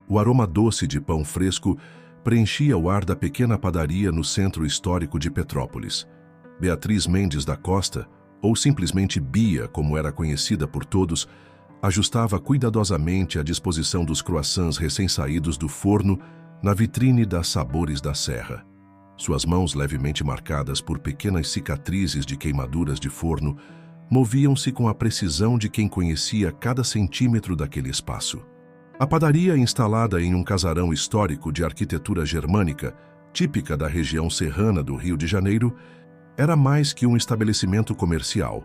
O aroma doce de pão fresco preenchia o ar da pequena padaria no centro histórico de Petrópolis. Beatriz Mendes da Costa, ou simplesmente Bia, como era conhecida por todos, ajustava cuidadosamente a disposição dos croissants recém-saídos do forno na vitrine da Sabores da Serra. Suas mãos, levemente marcadas por pequenas cicatrizes de queimaduras de forno, moviam-se com a precisão de quem conhecia cada centímetro daquele espaço. A padaria, instalada em um casarão histórico de arquitetura germânica, típica da região serrana do Rio de Janeiro, era mais que um estabelecimento comercial.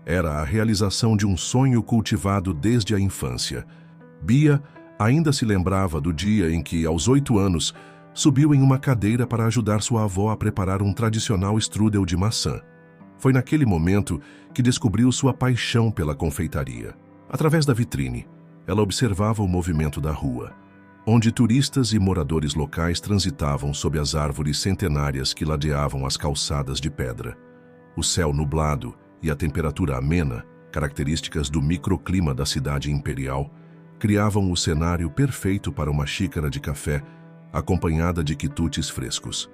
Era a realização de um sonho cultivado desde a infância. Bia ainda se lembrava do dia em que, aos 8 anos, subiu em uma cadeira para ajudar sua avó a preparar um tradicional strudel de maçã. Foi naquele momento que descobriu sua paixão pela confeitaria. Através da vitrine, ela observava o movimento da rua, onde turistas e moradores locais transitavam sob as árvores centenárias que ladeavam as calçadas de pedra. O céu nublado e a temperatura amena, características do microclima da cidade imperial, criavam o cenário perfeito para uma xícara de café acompanhada de quitutes frescos.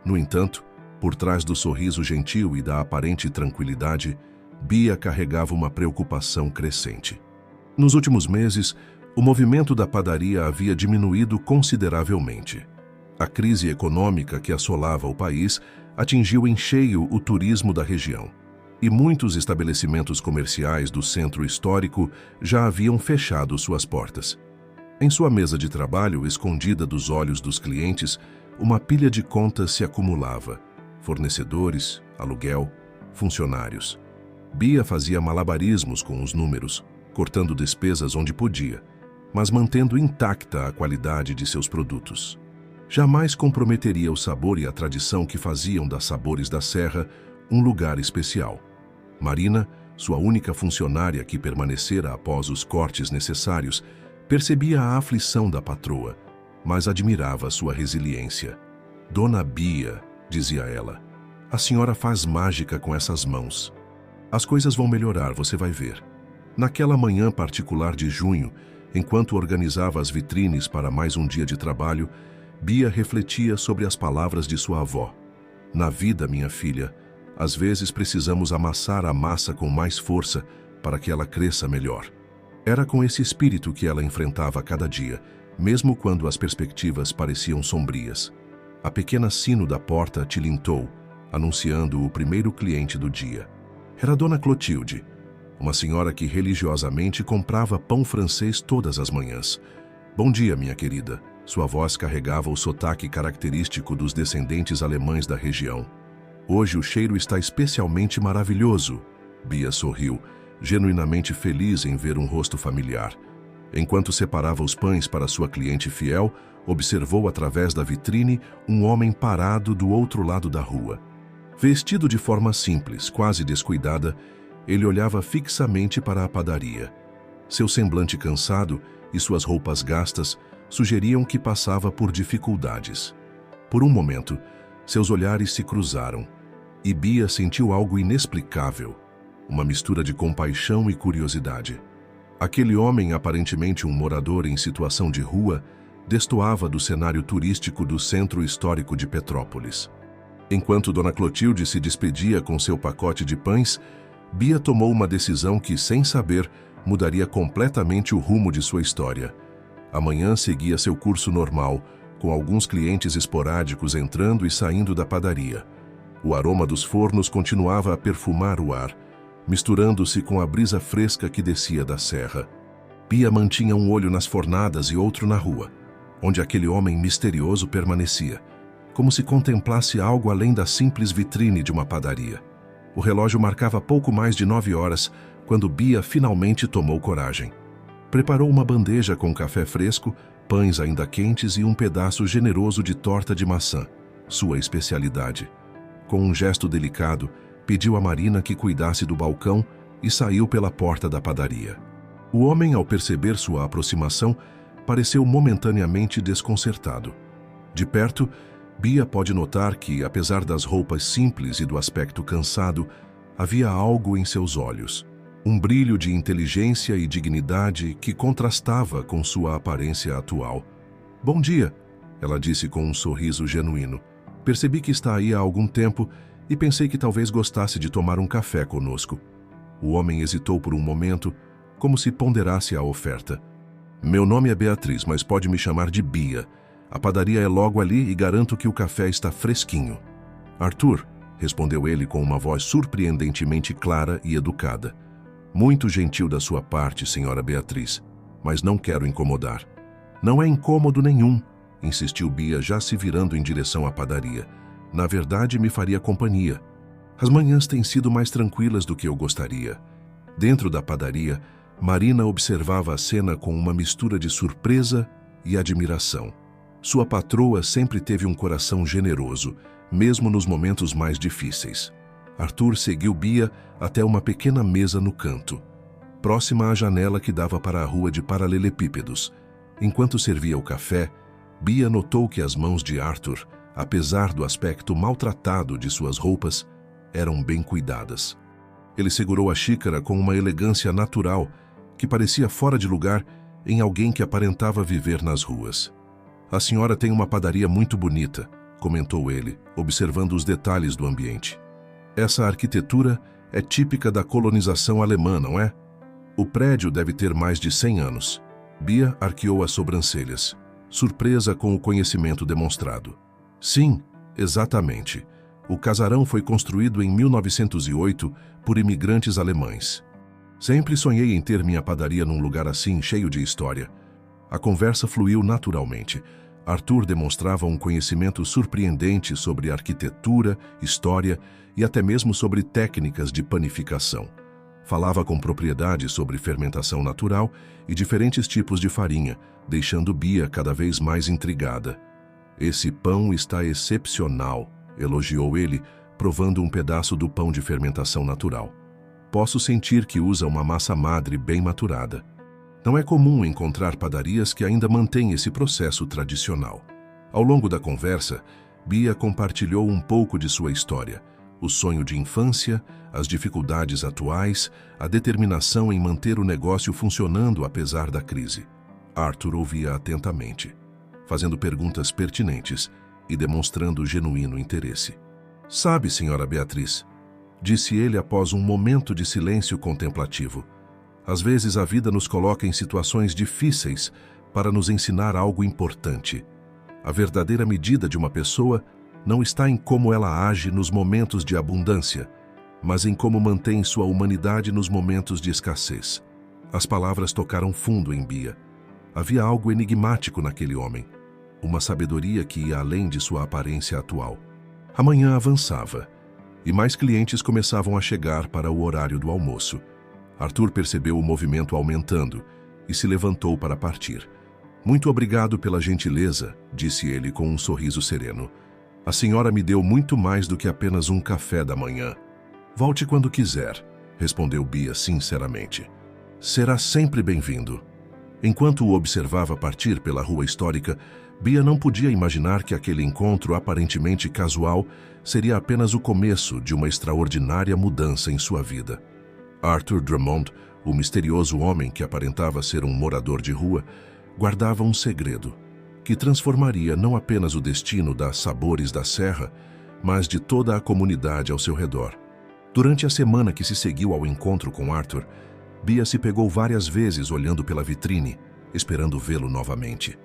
No entanto, por trás do sorriso gentil e da aparente tranquilidade, Bia carregava uma preocupação crescente. Nos últimos meses, o movimento da padaria havia diminuído consideravelmente. A crise econômica que assolava o país atingiu em cheio o turismo da região, e muitos estabelecimentos comerciais do centro histórico já haviam fechado suas portas. Em sua mesa de trabalho, escondida dos olhos dos clientes, uma pilha de contas se acumulava: fornecedores, aluguel, funcionários. Bia fazia malabarismos com os números, cortando despesas onde podia, mas mantendo intacta a qualidade de seus produtos. Jamais comprometeria o sabor e a tradição que faziam das Sabores da Serra um lugar especial. Marina, sua única funcionária que permanecera após os cortes necessários, percebia a aflição da patroa, mas admirava sua resiliência. "Dona Bia", dizia ela, "a senhora faz mágica com essas mãos. As coisas vão melhorar, você vai ver." Naquela manhã particular de junho, enquanto organizava as vitrines para mais um dia de trabalho, Bia refletia sobre as palavras de sua avó. "Na vida, minha filha, às vezes precisamos amassar a massa com mais força para que ela cresça melhor." Era com esse espírito que ela enfrentava cada dia, mesmo quando as perspectivas pareciam sombrias. A pequena sino da porta tilintou, anunciando o primeiro cliente do dia. Era Dona Clotilde, uma senhora que religiosamente comprava pão francês todas as manhãs. "Bom dia, minha querida." Sua voz carregava o sotaque característico dos descendentes alemães da região. "Hoje o cheiro está especialmente maravilhoso." Bia sorriu, genuinamente feliz em ver um rosto familiar. Enquanto separava os pães para sua cliente fiel, observou através da vitrine um homem parado do outro lado da rua. Vestido de forma simples, quase descuidada, ele olhava fixamente para a padaria. Seu semblante cansado e suas roupas gastas sugeriam que passava por dificuldades. Por um momento, seus olhares se cruzaram, e Bia sentiu algo inexplicável, uma mistura de compaixão e curiosidade. Aquele homem, aparentemente um morador em situação de rua, destoava do cenário turístico do centro histórico de Petrópolis. Enquanto Dona Clotilde se despedia com seu pacote de pães, Bia tomou uma decisão que, sem saber, mudaria completamente o rumo de sua história. Amanhã seguia seu curso normal, com alguns clientes esporádicos entrando e saindo da padaria. O aroma dos fornos continuava a perfumar o ar, misturando-se com a brisa fresca que descia da serra. Bia mantinha um olho nas fornadas e outro na rua, onde aquele homem misterioso permanecia, como se contemplasse algo além da simples vitrine de uma padaria. O relógio marcava pouco mais de 9 horas, quando Bia finalmente tomou coragem. Preparou uma bandeja com café fresco, pães ainda quentes e um pedaço generoso de torta de maçã, sua especialidade. Com um gesto delicado, pediu a Marina que cuidasse do balcão e saiu pela porta da padaria. O homem, ao perceber sua aproximação, pareceu momentaneamente desconcertado. De perto, Bia pode notar que, apesar das roupas simples e do aspecto cansado, havia algo em seus olhos. Um brilho de inteligência e dignidade que contrastava com sua aparência atual. Bom dia, ela disse com um sorriso genuíno. Percebi que está aí há algum tempo e pensei que talvez gostasse de tomar um café conosco. O homem hesitou por um momento, como se ponderasse a oferta. Meu nome é Beatriz, mas pode me chamar de Bia. A padaria é logo ali e garanto que o café está fresquinho. Arthur, respondeu ele com uma voz surpreendentemente clara e educada. Muito gentil da sua parte, senhora Beatriz, mas não quero incomodar. Não é incômodo nenhum, insistiu Bia, já se virando em direção à padaria. Na verdade, me faria companhia. As manhãs têm sido mais tranquilas do que eu gostaria. Dentro da padaria, Marina observava a cena com uma mistura de surpresa e admiração. Sua patroa sempre teve um coração generoso, mesmo nos momentos mais difíceis. Arthur seguiu Bia até uma pequena mesa no canto, próxima à janela que dava para a rua de paralelepípedos. Enquanto servia o café, Bia notou que as mãos de Arthur, apesar do aspecto maltratado de suas roupas, eram bem cuidadas. Ele segurou a xícara com uma elegância natural que parecia fora de lugar em alguém que aparentava viver nas ruas. A senhora tem uma padaria muito bonita, comentou ele, observando os detalhes do ambiente. Essa arquitetura é típica da colonização alemã, não é? O prédio deve ter mais de 100 anos. Bia arqueou as sobrancelhas, surpresa com o conhecimento demonstrado. Sim, exatamente. O casarão foi construído em 1908 por imigrantes alemães. Sempre sonhei em ter minha padaria num lugar assim, cheio de história. A conversa fluiu naturalmente. Arthur demonstrava um conhecimento surpreendente sobre arquitetura, história e até mesmo sobre técnicas de panificação. Falava com propriedade sobre fermentação natural e diferentes tipos de farinha, deixando Bia cada vez mais intrigada. Esse pão está excepcional, elogiou ele, provando um pedaço do pão de fermentação natural. Posso sentir que usa uma massa madre bem maturada. Não é comum encontrar padarias que ainda mantêm esse processo tradicional. Ao longo da conversa, Bia compartilhou um pouco de sua história, o sonho de infância, as dificuldades atuais, a determinação em manter o negócio funcionando apesar da crise. Arthur ouvia atentamente, fazendo perguntas pertinentes e demonstrando genuíno interesse. Sabe, senhora Beatriz, disse ele após um momento de silêncio contemplativo, às vezes a vida nos coloca em situações difíceis para nos ensinar algo importante. A verdadeira medida de uma pessoa não está em como ela age nos momentos de abundância, mas em como mantém sua humanidade nos momentos de escassez. As palavras tocaram fundo em Bia. Havia algo enigmático naquele homem, uma sabedoria que ia além de sua aparência atual. A manhã avançava, e mais clientes começavam a chegar para o horário do almoço. Arthur percebeu o movimento aumentando e se levantou para partir. Muito obrigado pela gentileza, disse ele com um sorriso sereno. A senhora me deu muito mais do que apenas um café da manhã. Volte quando quiser, respondeu Bia sinceramente. Será sempre bem-vindo. Enquanto o observava partir pela rua histórica, Bia não podia imaginar que aquele encontro aparentemente casual seria apenas o começo de uma extraordinária mudança em sua vida. Arthur Drummond, o misterioso homem que aparentava ser um morador de rua, guardava um segredo, que transformaria não apenas o destino das Sabores da Serra, mas de toda a comunidade ao seu redor. Durante a semana que se seguiu ao encontro com Arthur, Bia se pegou várias vezes olhando pela vitrine, esperando vê-lo novamente.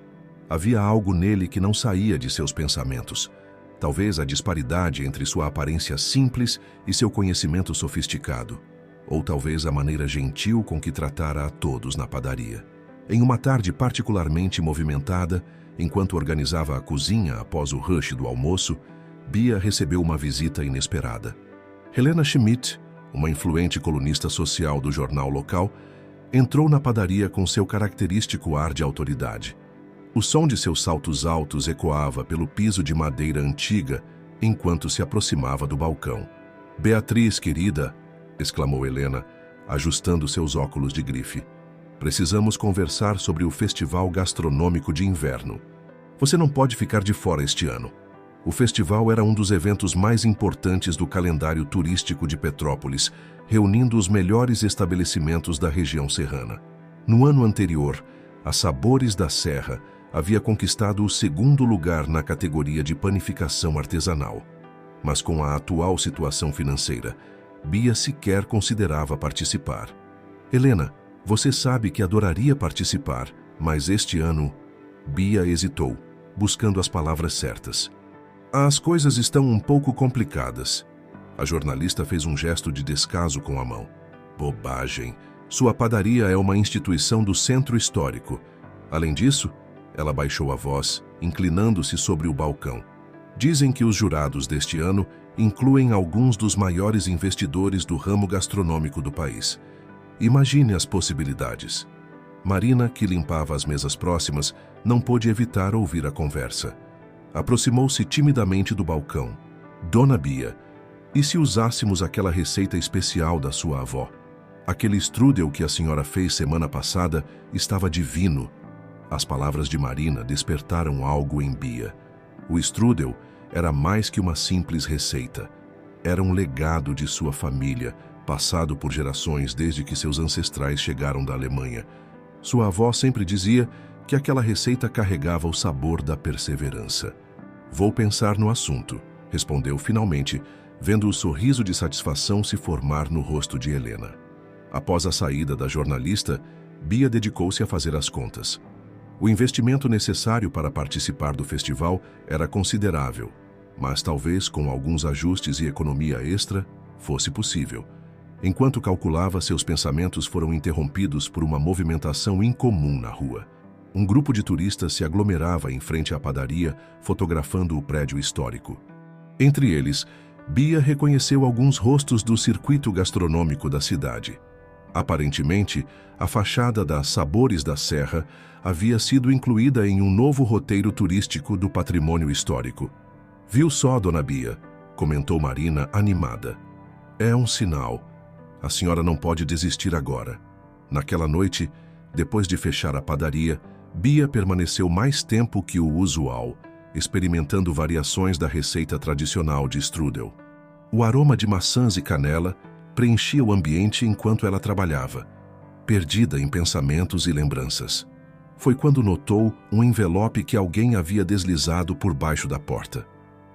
Havia algo nele que não saía de seus pensamentos. Talvez a disparidade entre sua aparência simples e seu conhecimento sofisticado. Ou talvez a maneira gentil com que tratara a todos na padaria. Em uma tarde particularmente movimentada, enquanto organizava a cozinha após o rush do almoço, Bia recebeu uma visita inesperada. Helena Schmidt, uma influente colunista social do jornal local, entrou na padaria com seu característico ar de autoridade. O som de seus saltos altos ecoava pelo piso de madeira antiga enquanto se aproximava do balcão. "Beatriz, querida", exclamou Helena, ajustando seus óculos de grife. "Precisamos conversar sobre o Festival Gastronômico de Inverno. Você não pode ficar de fora este ano." O festival era um dos eventos mais importantes do calendário turístico de Petrópolis, reunindo os melhores estabelecimentos da região serrana. No ano anterior, a Sabores da Serra havia conquistado o segundo lugar na categoria de panificação artesanal. Mas com a atual situação financeira, Bia sequer considerava participar. Helena, você sabe que adoraria participar, mas este ano... Bia hesitou, buscando as palavras certas. As coisas estão um pouco complicadas. A jornalista fez um gesto de descaso com a mão. Bobagem. Sua padaria é uma instituição do centro histórico. Além disso, ela baixou a voz, inclinando-se sobre o balcão. Dizem que os jurados deste ano incluem alguns dos maiores investidores do ramo gastronômico do país. Imagine as possibilidades. Marina, que limpava as mesas próximas, não pôde evitar ouvir a conversa. Aproximou-se timidamente do balcão. Dona Bia, e se usássemos aquela receita especial da sua avó? Aquele strudel que a senhora fez semana passada estava divino. As palavras de Marina despertaram algo em Bia. O strudel era mais que uma simples receita. Era um legado de sua família, passado por gerações desde que seus ancestrais chegaram da Alemanha. Sua avó sempre dizia que aquela receita carregava o sabor da perseverança. Vou pensar no assunto, respondeu finalmente, vendo o sorriso de satisfação se formar no rosto de Helena. Após a saída da jornalista, Bia dedicou-se a fazer as contas. O investimento necessário para participar do festival era considerável, mas talvez com alguns ajustes e economia extra fosse possível. Enquanto calculava, seus pensamentos foram interrompidos por uma movimentação incomum na rua. Um grupo de turistas se aglomerava em frente à padaria, fotografando o prédio histórico. Entre eles, Bia reconheceu alguns rostos do circuito gastronômico da cidade. Aparentemente, a fachada da Sabores da Serra havia sido incluída em um novo roteiro turístico do patrimônio histórico. Viu só, Dona Bia, comentou Marina, animada. É um sinal. A senhora não pode desistir agora. Naquela noite, depois de fechar a padaria, Bia permaneceu mais tempo que o usual, experimentando variações da receita tradicional de strudel. O aroma de maçãs e canela preenchia o ambiente enquanto ela trabalhava, perdida em pensamentos e lembranças. Foi quando notou um envelope que alguém havia deslizado por baixo da porta.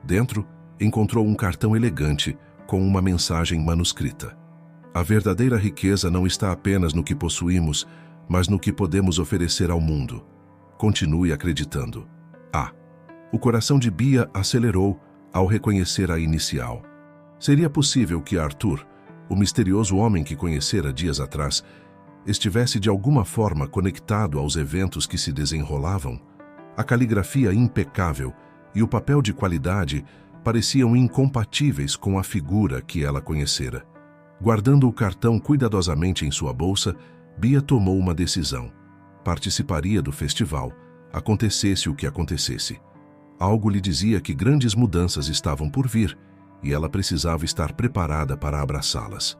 Dentro, encontrou um cartão elegante com uma mensagem manuscrita. A verdadeira riqueza não está apenas no que possuímos, mas no que podemos oferecer ao mundo. Continue acreditando. O coração de Bia acelerou ao reconhecer a inicial. Seria possível que Arthur, o misterioso homem que conhecera dias atrás, estivesse de alguma forma conectado aos eventos que se desenrolavam? A caligrafia impecável e o papel de qualidade pareciam incompatíveis com a figura que ela conhecera. Guardando o cartão cuidadosamente em sua bolsa, Bia tomou uma decisão. Participaria do festival, acontecesse o que acontecesse. Algo lhe dizia que grandes mudanças estavam por vir, e ela precisava estar preparada para abraçá-las.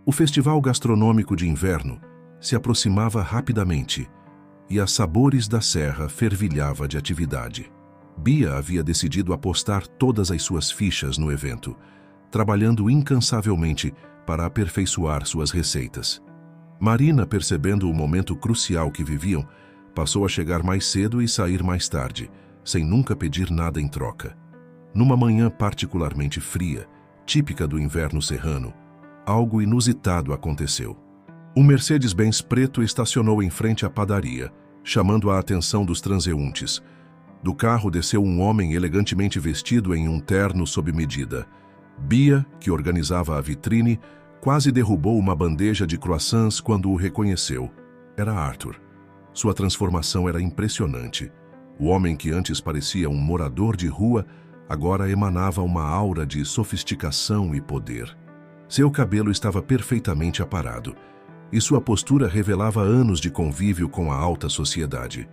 O Festival Gastronômico de Inverno se aproximava rapidamente, e a Sabores da Serra fervilhava de atividade. Bia havia decidido apostar todas as suas fichas no evento, trabalhando incansavelmente para aperfeiçoar suas receitas. Marina, percebendo o momento crucial que viviam, passou a chegar mais cedo e sair mais tarde, sem nunca pedir nada em troca. Numa manhã particularmente fria, típica do inverno serrano, algo inusitado aconteceu. Um Mercedes-Benz preto estacionou em frente à padaria, chamando a atenção dos transeuntes. Do carro desceu um homem elegantemente vestido em um terno sob medida. Bia, que organizava a vitrine, quase derrubou uma bandeja de croissants quando o reconheceu. Era Arthur. Sua transformação era impressionante. O homem que antes parecia um morador de rua, agora emanava uma aura de sofisticação e poder. Seu cabelo estava perfeitamente aparado, e sua postura revelava anos de convívio com a alta sociedade.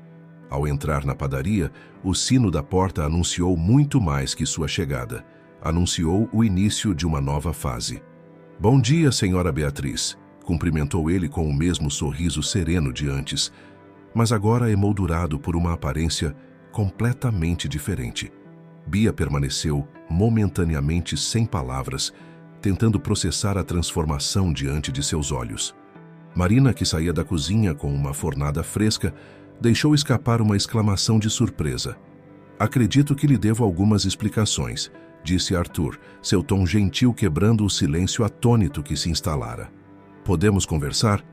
Ao entrar na padaria, o sino da porta anunciou muito mais que sua chegada. Anunciou o início de uma nova fase. Bom dia, senhora Beatriz, cumprimentou ele com o mesmo sorriso sereno de antes, mas agora emoldurado por uma aparência completamente diferente. Bia permaneceu momentaneamente sem palavras, tentando processar a transformação diante de seus olhos. Marina, que saía da cozinha com uma fornada fresca, deixou escapar uma exclamação de surpresa. Acredito que lhe devo algumas explicações, disse Arthur, seu tom gentil quebrando o silêncio atônito que se instalara. Podemos conversar?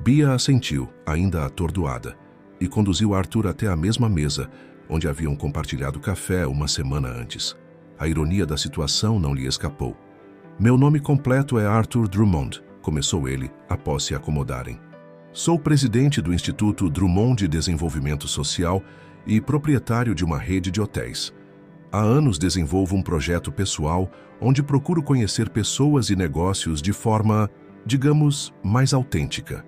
Bia assentiu, ainda atordoada, e conduziu Arthur até a mesma mesa, onde haviam compartilhado café uma semana antes. A ironia da situação não lhe escapou. Meu nome completo é Arthur Drummond, começou ele, após se acomodarem. Sou presidente do Instituto Drummond de Desenvolvimento Social e proprietário de uma rede de hotéis. Há anos desenvolvo um projeto pessoal onde procuro conhecer pessoas e negócios de forma, digamos, mais autêntica.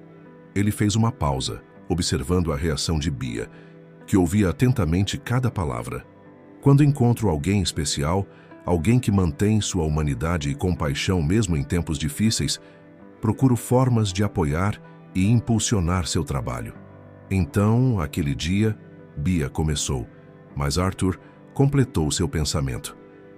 Ele fez uma pausa, observando a reação de Bia, que ouvia atentamente cada palavra. Quando encontro alguém especial, alguém que mantém sua humanidade e compaixão mesmo em tempos difíceis, procuro formas de apoiar e impulsionar seu trabalho. Então, aquele dia, Bia começou, mas Arthur completou seu pensamento.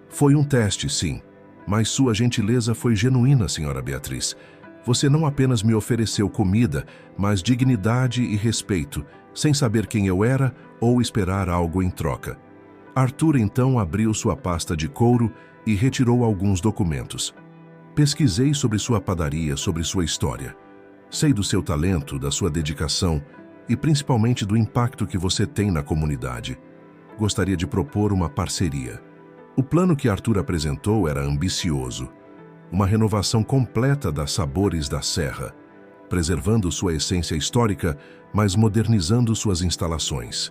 Foi um teste, sim, mas sua gentileza foi genuína, senhora Beatriz. Você não apenas me ofereceu comida, mas dignidade e respeito, sem saber quem eu era ou esperar algo em troca. Arthur então abriu sua pasta de couro e retirou alguns documentos. Pesquisei sobre sua padaria, sobre sua história. Sei do seu talento, da sua dedicação e principalmente do impacto que você tem na comunidade. Gostaria de propor uma parceria. O plano que Arthur apresentou era ambicioso. Uma renovação completa das Sabores da Serra, preservando sua essência histórica, mas modernizando suas instalações.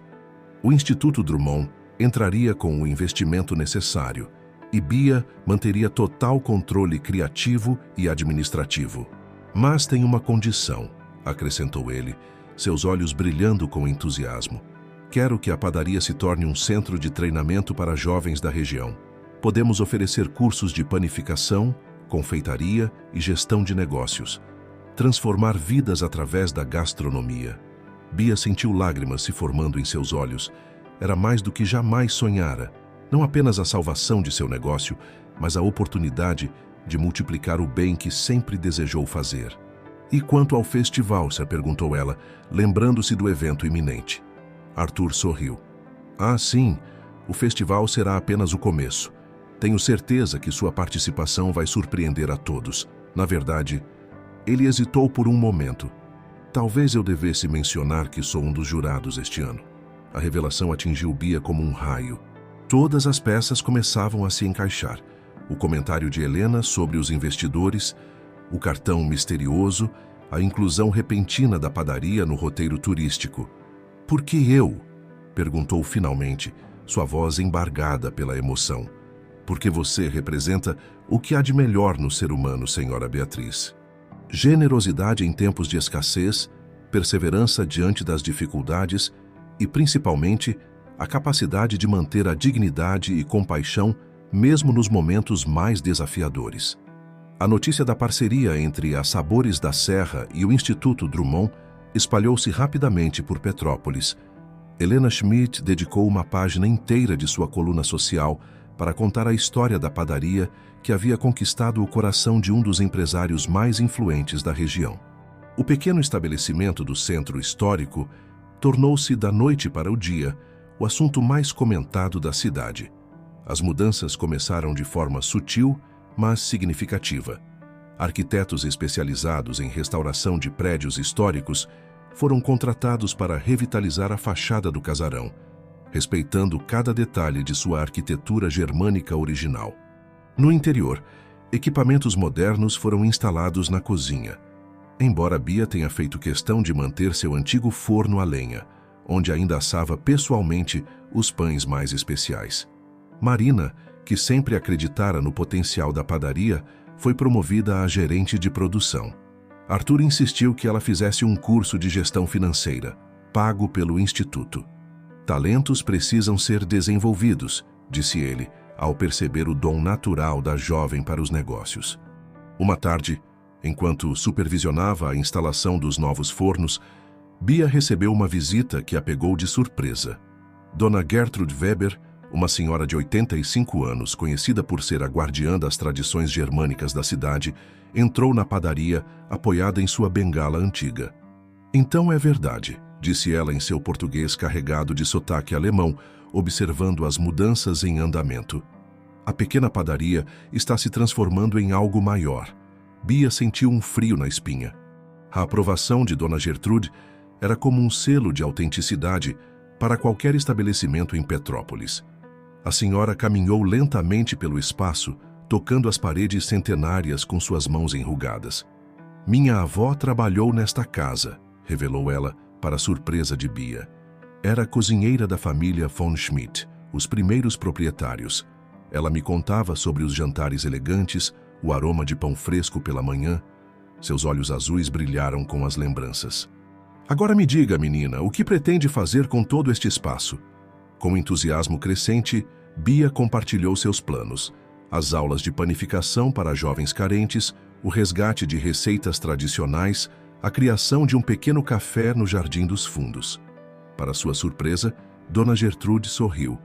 O Instituto Drummond entraria com o investimento necessário e Bia manteria total controle criativo e administrativo. Mas tem uma condição, acrescentou ele, seus olhos brilhando com entusiasmo. Quero que a padaria se torne um centro de treinamento para jovens da região. Podemos oferecer cursos de panificação, confeitaria e gestão de negócios. Transformar vidas através da gastronomia. Bia sentiu lágrimas se formando em seus olhos. Era mais do que jamais sonhara. Não apenas a salvação de seu negócio, mas a oportunidade de multiplicar o bem que sempre desejou fazer. E quanto ao festival, se perguntou ela, lembrando-se do evento iminente. Arthur sorriu. Ah, sim, o festival será apenas o começo. Tenho certeza que sua participação vai surpreender a todos. Na verdade, ele hesitou por um momento. Talvez eu devesse mencionar que sou um dos jurados este ano. A revelação atingiu Bia como um raio. Todas as peças começavam a se encaixar. O comentário de Helena sobre os investidores, o cartão misterioso, a inclusão repentina da padaria no roteiro turístico. Por que eu? Perguntou finalmente, sua voz embargada pela emoção. Porque você representa o que há de melhor no ser humano, senhora Beatriz. Generosidade em tempos de escassez, perseverança diante das dificuldades e, principalmente, a capacidade de manter a dignidade e compaixão mesmo nos momentos mais desafiadores. A notícia da parceria entre a Sabores da Serra e o Instituto Drummond espalhou-se rapidamente por Petrópolis. Helena Schmidt dedicou uma página inteira de sua coluna social para contar a história da padaria que havia conquistado o coração de um dos empresários mais influentes da região. O pequeno estabelecimento do centro histórico tornou-se, da noite para o dia, o assunto mais comentado da cidade. As mudanças começaram de forma sutil, mas significativa. Arquitetos especializados em restauração de prédios históricos foram contratados para revitalizar a fachada do casarão, respeitando cada detalhe de sua arquitetura germânica original. No interior, equipamentos modernos foram instalados na cozinha, embora Bia tenha feito questão de manter seu antigo forno a lenha, onde ainda assava pessoalmente os pães mais especiais. Marina, que sempre acreditara no potencial da padaria, foi promovida a gerente de produção. Arthur insistiu que ela fizesse um curso de gestão financeira, pago pelo Instituto. Talentos precisam ser desenvolvidos, disse ele, ao perceber o dom natural da jovem para os negócios. Uma tarde, enquanto supervisionava a instalação dos novos fornos, Bia recebeu uma visita que a pegou de surpresa. Dona Gertrude Weber, uma senhora de 85 anos, conhecida por ser a guardiã das tradições germânicas da cidade, entrou na padaria apoiada em sua bengala antiga. Então é verdade, disse ela em seu português carregado de sotaque alemão, observando as mudanças em andamento. A pequena padaria está se transformando em algo maior. Bia sentiu um frio na espinha. A aprovação de Dona Gertrude era como um selo de autenticidade para qualquer estabelecimento em Petrópolis. A senhora caminhou lentamente pelo espaço, tocando as paredes centenárias com suas mãos enrugadas. Minha avó trabalhou nesta casa, revelou ela, para a surpresa de Bia. Era cozinheira da família von Schmidt, os primeiros proprietários. Ela me contava sobre os jantares elegantes, o aroma de pão fresco pela manhã. Seus olhos azuis brilharam com as lembranças. Agora me diga, menina, o que pretende fazer com todo este espaço? Com entusiasmo crescente, Bia compartilhou seus planos. As aulas de panificação para jovens carentes, o resgate de receitas tradicionais, a criação de um pequeno café no Jardim dos Fundos. Para sua surpresa, Dona Gertrude sorriu.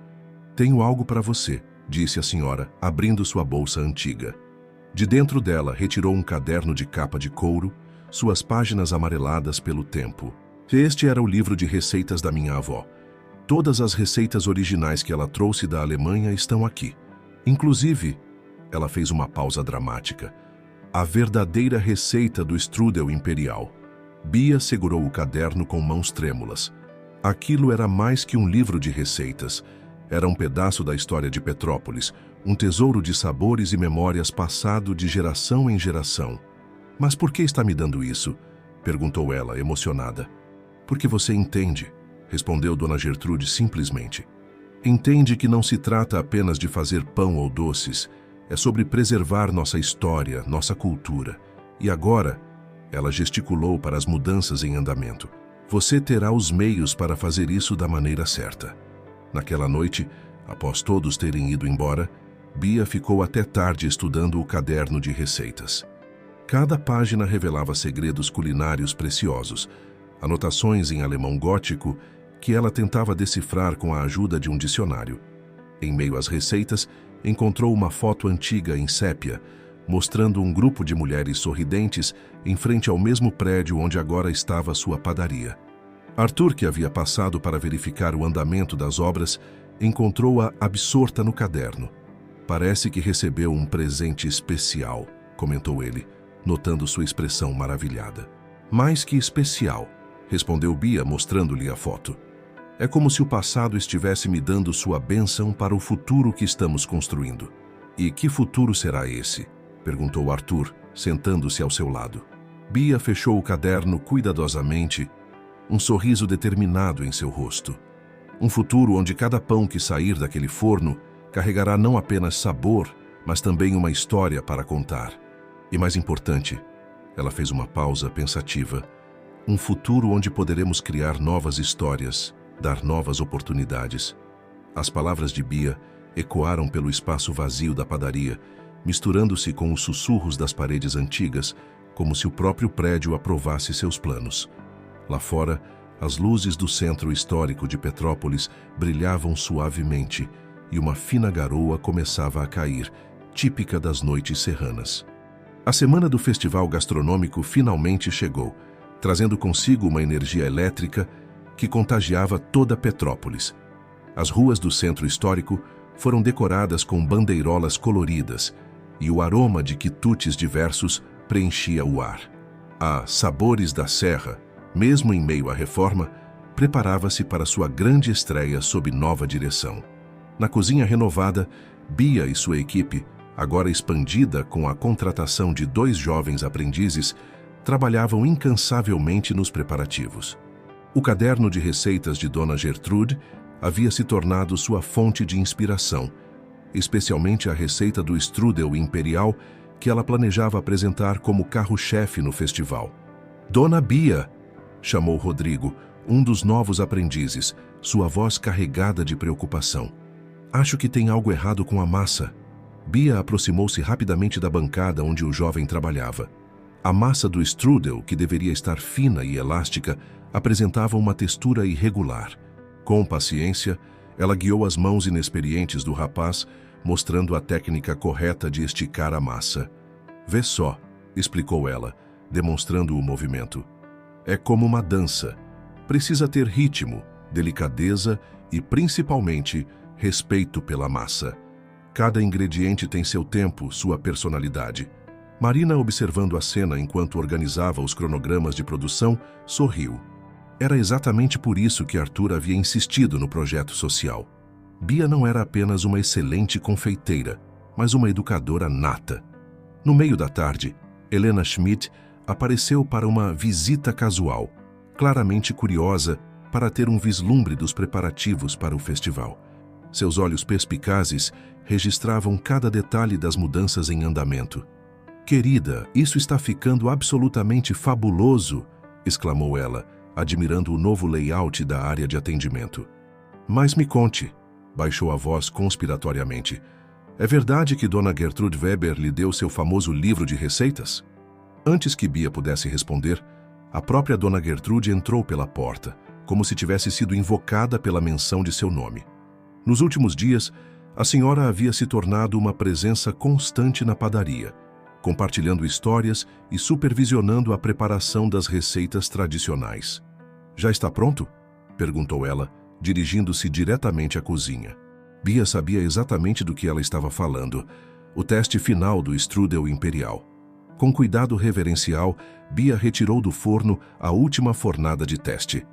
Tenho algo para você, disse a senhora, abrindo sua bolsa antiga. De dentro dela, retirou um caderno de capa de couro, suas páginas amareladas pelo tempo. Este era o livro de receitas da minha avó. Todas as receitas originais que ela trouxe da Alemanha estão aqui. Inclusive, ela fez uma pausa dramática, a verdadeira receita do strudel imperial. Bia segurou o caderno com mãos trêmulas. Aquilo era mais que um livro de receitas. Era um pedaço da história de Petrópolis, um tesouro de sabores e memórias passado de geração em geração. Mas por que está me dando isso? Perguntou ela, emocionada. Porque você entende, respondeu Dona Gertrude simplesmente. Entende que não se trata apenas de fazer pão ou doces, é sobre preservar nossa história, nossa cultura. E agora, ela gesticulou para as mudanças em andamento. Você terá os meios para fazer isso da maneira certa. Naquela noite, após todos terem ido embora, Bia ficou até tarde estudando o caderno de receitas. Cada página revelava segredos culinários preciosos, anotações em alemão gótico que ela tentava decifrar com a ajuda de um dicionário. Em meio às receitas, encontrou uma foto antiga em sépia, mostrando um grupo de mulheres sorridentes em frente ao mesmo prédio onde agora estava sua padaria. Arthur, que havia passado para verificar o andamento das obras, encontrou-a absorta no caderno. Parece que recebeu um presente especial, comentou ele, notando sua expressão maravilhada. Mais que especial, respondeu Bia, mostrando-lhe a foto. É como se o passado estivesse me dando sua bênção para o futuro que estamos construindo. E que futuro será esse? Perguntou Arthur, sentando-se ao seu lado. Bia fechou o caderno cuidadosamente, um sorriso determinado em seu rosto. Um futuro onde cada pão que sair daquele forno carregará não apenas sabor, mas também uma história para contar. E mais importante, ela fez uma pausa pensativa, um futuro onde poderemos criar novas histórias, dar novas oportunidades. As palavras de Bia ecoaram pelo espaço vazio da padaria, misturando-se com os sussurros das paredes antigas, como se o próprio prédio aprovasse seus planos. Lá fora, as luzes do centro histórico de Petrópolis brilhavam suavemente e uma fina garoa começava a cair, típica das noites serranas. A semana do festival gastronômico finalmente chegou, trazendo consigo uma energia elétrica que contagiava toda Petrópolis. As ruas do centro histórico foram decoradas com bandeirolas coloridas e o aroma de quitutes diversos preenchia o ar. A Sabores da Serra, mesmo em meio à reforma, preparava-se para sua grande estreia sob nova direção. Na cozinha renovada, Bia e sua equipe, agora expandida com a contratação de 2 jovens aprendizes, trabalhavam incansavelmente nos preparativos. O caderno de receitas de Dona Gertrude havia se tornado sua fonte de inspiração, especialmente a receita do strudel imperial que ela planejava apresentar como carro-chefe no festival. Dona Bia, chamou Rodrigo, um dos novos aprendizes, sua voz carregada de preocupação. Acho que tem algo errado com a massa. Bia aproximou-se rapidamente da bancada onde o jovem trabalhava. A massa do strudel, que deveria estar fina e elástica, apresentava uma textura irregular. Com paciência, ela guiou as mãos inexperientes do rapaz, mostrando a técnica correta de esticar a massa. Vê só, explicou ela, demonstrando o movimento. É como uma dança. precisa ter ritmo, delicadeza e, principalmente, respeito pela massa. Cada ingrediente tem seu tempo, sua personalidade. Marina, observando a cena enquanto organizava os cronogramas de produção, sorriu. Era exatamente por isso que Arthur havia insistido no projeto social. Bia não era apenas uma excelente confeiteira, mas uma educadora nata. No meio da tarde, Helena Schmidt apareceu para uma visita casual, claramente curiosa para ter um vislumbre dos preparativos para o festival. Seus olhos perspicazes registravam cada detalhe das mudanças em andamento. "Querida, isso está ficando absolutamente fabuloso!", exclamou ela, admirando o novo layout da área de atendimento. "Mas me conte", baixou a voz conspiratoriamente, "é verdade que Dona Gertrude Weber lhe deu seu famoso livro de receitas?" Antes que Bia pudesse responder, a própria Dona Gertrude entrou pela porta, como se tivesse sido invocada pela menção de seu nome. Nos últimos dias, a senhora havia se tornado uma presença constante na padaria, compartilhando histórias e supervisionando a preparação das receitas tradicionais. "Já está pronto?", perguntou ela, dirigindo-se diretamente à cozinha. Bia sabia exatamente do que ela estava falando, o teste final do strudel imperial. Com cuidado reverencial, Bia retirou do forno a última fornada de teste.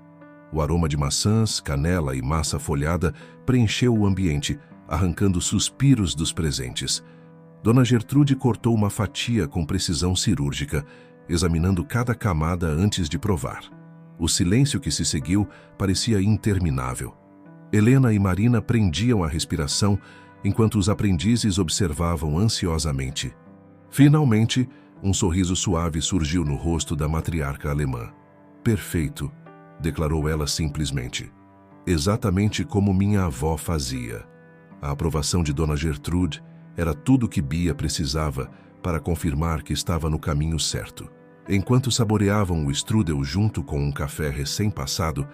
O aroma de maçãs, canela e massa folhada preencheu o ambiente, arrancando suspiros dos presentes. Dona Gertrude cortou uma fatia com precisão cirúrgica, examinando cada camada antes de provar. O silêncio que se seguiu parecia interminável. Helena e Marina prendiam a respiração enquanto os aprendizes observavam ansiosamente. Finalmente, um sorriso suave surgiu no rosto da matriarca alemã. "Perfeito", declarou ela simplesmente. "Exatamente como minha avó fazia." A aprovação de Dona Gertrude era tudo que Bia precisava para confirmar que estava no caminho certo. Enquanto saboreavam o strudel junto com um café recém-passado,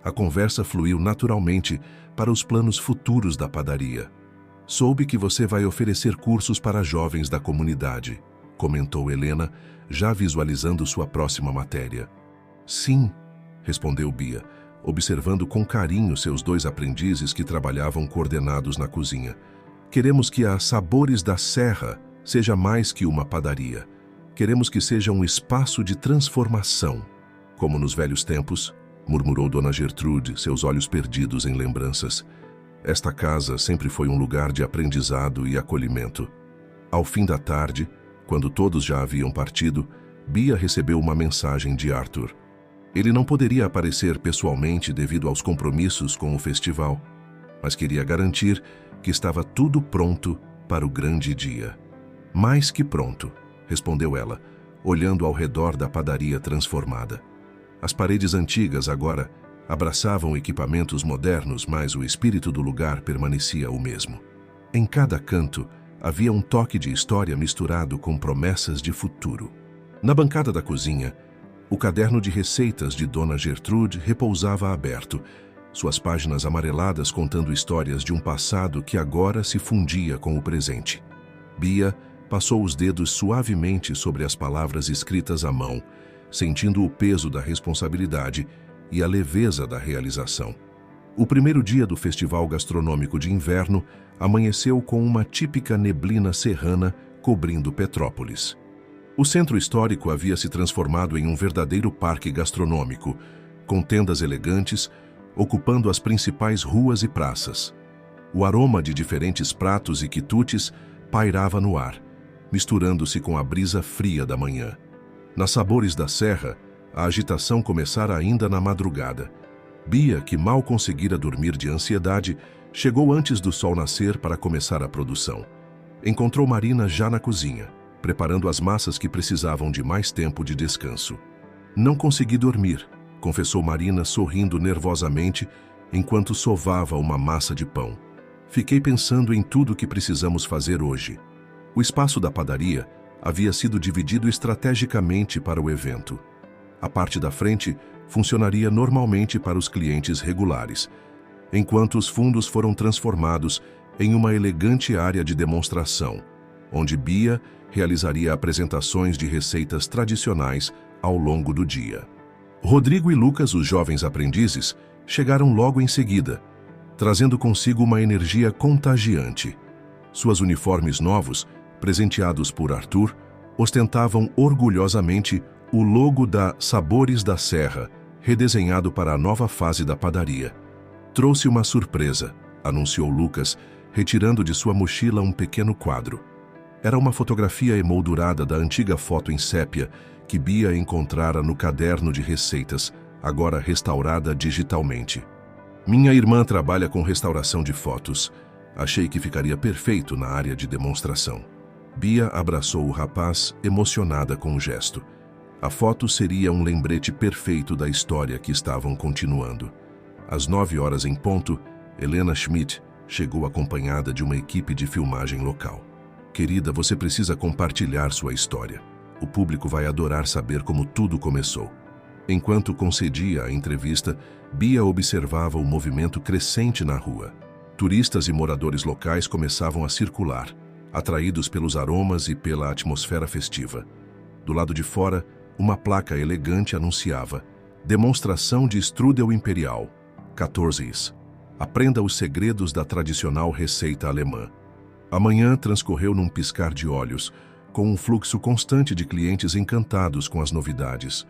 a conversa fluiu naturalmente para os planos futuros da padaria. "Soube que você vai oferecer cursos para jovens da comunidade", comentou Helena, já visualizando sua próxima matéria. "Sim", respondeu Bia, observando com carinho seus 2 aprendizes que trabalhavam coordenados na cozinha. "Queremos que a Sabores da Serra seja mais que uma padaria. Queremos que seja um espaço de transformação, como nos velhos tempos", murmurou Dona Gertrude, seus olhos perdidos em lembranças. "Esta casa sempre foi um lugar de aprendizado e acolhimento." Ao fim da tarde, quando todos já haviam partido, Bia recebeu uma mensagem de Arthur. Ele não poderia aparecer pessoalmente devido aos compromissos com o festival, mas queria garantir que estava tudo pronto para o grande dia. "Mais que pronto", respondeu ela, olhando ao redor da padaria transformada. As paredes antigas agora abraçavam equipamentos modernos, mas o espírito do lugar permanecia o mesmo. Em cada canto havia um toque de história misturado com promessas de futuro. Na bancada da cozinha, o caderno de receitas de Dona Gertrude repousava aberto, suas páginas amareladas contando histórias de um passado que agora se fundia com o presente. Bia passou os dedos suavemente sobre as palavras escritas à mão, sentindo o peso da responsabilidade e a leveza da realização. O primeiro dia do Festival Gastronômico de Inverno amanheceu com uma típica neblina serrana cobrindo Petrópolis. O centro histórico havia se transformado em um verdadeiro parque gastronômico, com tendas elegantes, ocupando as principais ruas e praças. O aroma de diferentes pratos e quitutes pairava no ar, misturando-se com a brisa fria da manhã. Nas Sabores da Serra, a agitação começara ainda na madrugada. Bia, que mal conseguira dormir de ansiedade, chegou antes do sol nascer para começar a produção. Encontrou Marina já na cozinha, preparando as massas que precisavam de mais tempo de descanso. "Não consegui dormir", confessou Marina sorrindo nervosamente enquanto sovava uma massa de pão. "Fiquei pensando em tudo o que precisamos fazer hoje." O espaço da padaria havia sido dividido estrategicamente para o evento. A parte da frente funcionaria normalmente para os clientes regulares, enquanto os fundos foram transformados em uma elegante área de demonstração, onde Bia realizaria apresentações de receitas tradicionais ao longo do dia. Rodrigo e Lucas, os jovens aprendizes, chegaram logo em seguida, trazendo consigo uma energia contagiante. Suas uniformes novos, presenteados por Arthur, ostentavam orgulhosamente o logo da Sabores da Serra, redesenhado para a nova fase da padaria. Trouxe uma surpresa, anunciou Lucas, retirando de sua mochila um pequeno quadro. Era uma fotografia emoldurada da antiga foto em sépia que Bia encontrara no caderno de receitas, agora restaurada digitalmente. Minha irmã trabalha com restauração de fotos. Achei que ficaria perfeito na área de demonstração. Bia abraçou o rapaz, emocionada com o gesto. A foto seria um lembrete perfeito da história que estavam continuando. Às 9h em ponto, Helena Schmidt chegou acompanhada de uma equipe de filmagem local. Querida, você precisa compartilhar sua história. O público vai adorar saber como tudo começou. Enquanto concedia a entrevista, Bia observava o movimento crescente na rua. Turistas e moradores locais começavam a circular, atraídos pelos aromas e pela atmosfera festiva. Do lado de fora, uma placa elegante anunciava: Demonstração de Strudel Imperial, 14s. Aprenda os segredos da tradicional receita alemã. A manhã transcorreu num piscar de olhos, com um fluxo constante de clientes encantados com as novidades.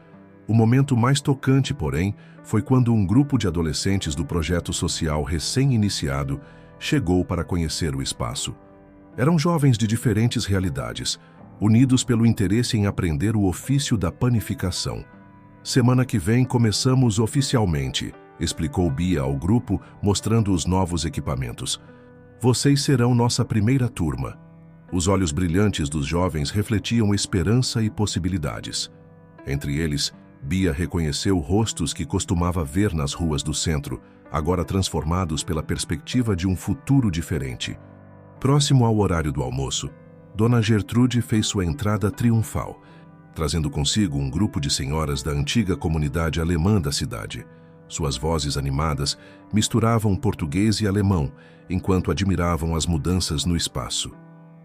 O momento mais tocante, porém, foi quando um grupo de adolescentes do projeto social recém-iniciado chegou para conhecer o espaço. Eram jovens de diferentes realidades, unidos pelo interesse em aprender o ofício da panificação. Semana que vem começamos oficialmente, explicou Bia ao grupo, mostrando os novos equipamentos. Vocês serão nossa primeira turma. Os olhos brilhantes dos jovens refletiam esperança e possibilidades. Entre eles, Bia reconheceu rostos que costumava ver nas ruas do centro, agora transformados pela perspectiva de um futuro diferente. Próximo ao horário do almoço, Dona Gertrude fez sua entrada triunfal, trazendo consigo um grupo de senhoras da antiga comunidade alemã da cidade. Suas vozes animadas misturavam português e alemão, enquanto admiravam as mudanças no espaço.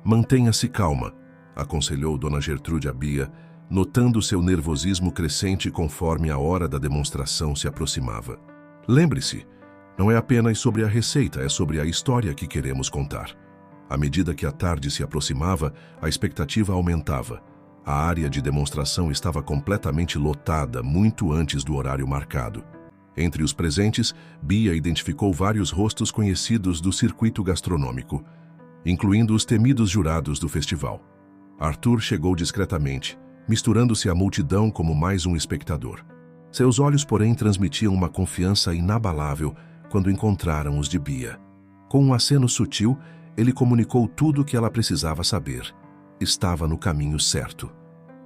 Mantenha-se calma, aconselhou Dona Gertrude a Bia, notando seu nervosismo crescente conforme a hora da demonstração se aproximava. Lembre-se, não é apenas sobre a receita, é sobre a história que queremos contar. À medida que a tarde se aproximava, a expectativa aumentava. A área de demonstração estava completamente lotada muito antes do horário marcado. Entre os presentes, Bia identificou vários rostos conhecidos do circuito gastronômico, incluindo os temidos jurados do festival. Arthur chegou discretamente, misturando-se à multidão como mais um espectador. Seus olhos, porém, transmitiam uma confiança inabalável quando encontraram os de Bia. Com um aceno sutil, ele comunicou tudo o que ela precisava saber. Estava no caminho certo.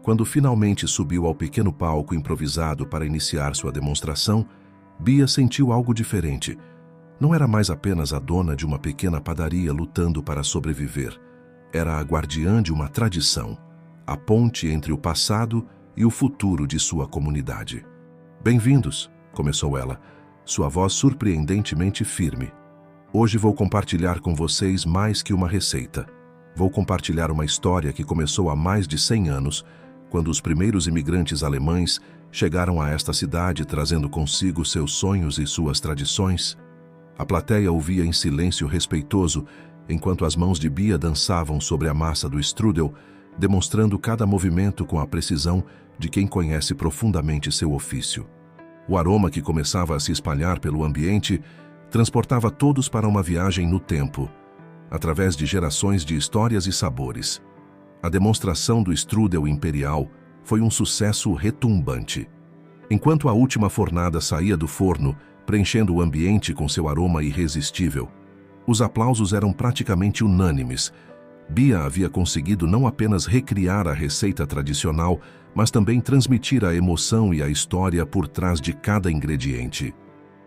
Quando finalmente subiu ao pequeno palco improvisado para iniciar sua demonstração, Bia sentiu algo diferente. Não era mais apenas a dona de uma pequena padaria lutando para sobreviver. Era a guardiã de uma tradição, a ponte entre o passado e o futuro de sua comunidade. Bem-vindos, começou ela, sua voz surpreendentemente firme. Hoje vou compartilhar com vocês mais que uma receita. Vou compartilhar uma história que começou há mais de 100 anos, quando os primeiros imigrantes alemães chegaram a esta cidade trazendo consigo seus sonhos e suas tradições. A plateia ouvia em silêncio respeitoso, enquanto as mãos de Bia dançavam sobre a massa do strudel, demonstrando cada movimento com a precisão de quem conhece profundamente seu ofício. O aroma que começava a se espalhar pelo ambiente transportava todos para uma viagem no tempo, através de gerações de histórias e sabores. A demonstração do strudel imperial foi um sucesso retumbante. Enquanto a última fornada saía do forno, preenchendo o ambiente com seu aroma irresistível, os aplausos eram praticamente unânimes. Bia havia conseguido não apenas recriar a receita tradicional, mas também transmitir a emoção e a história por trás de cada ingrediente.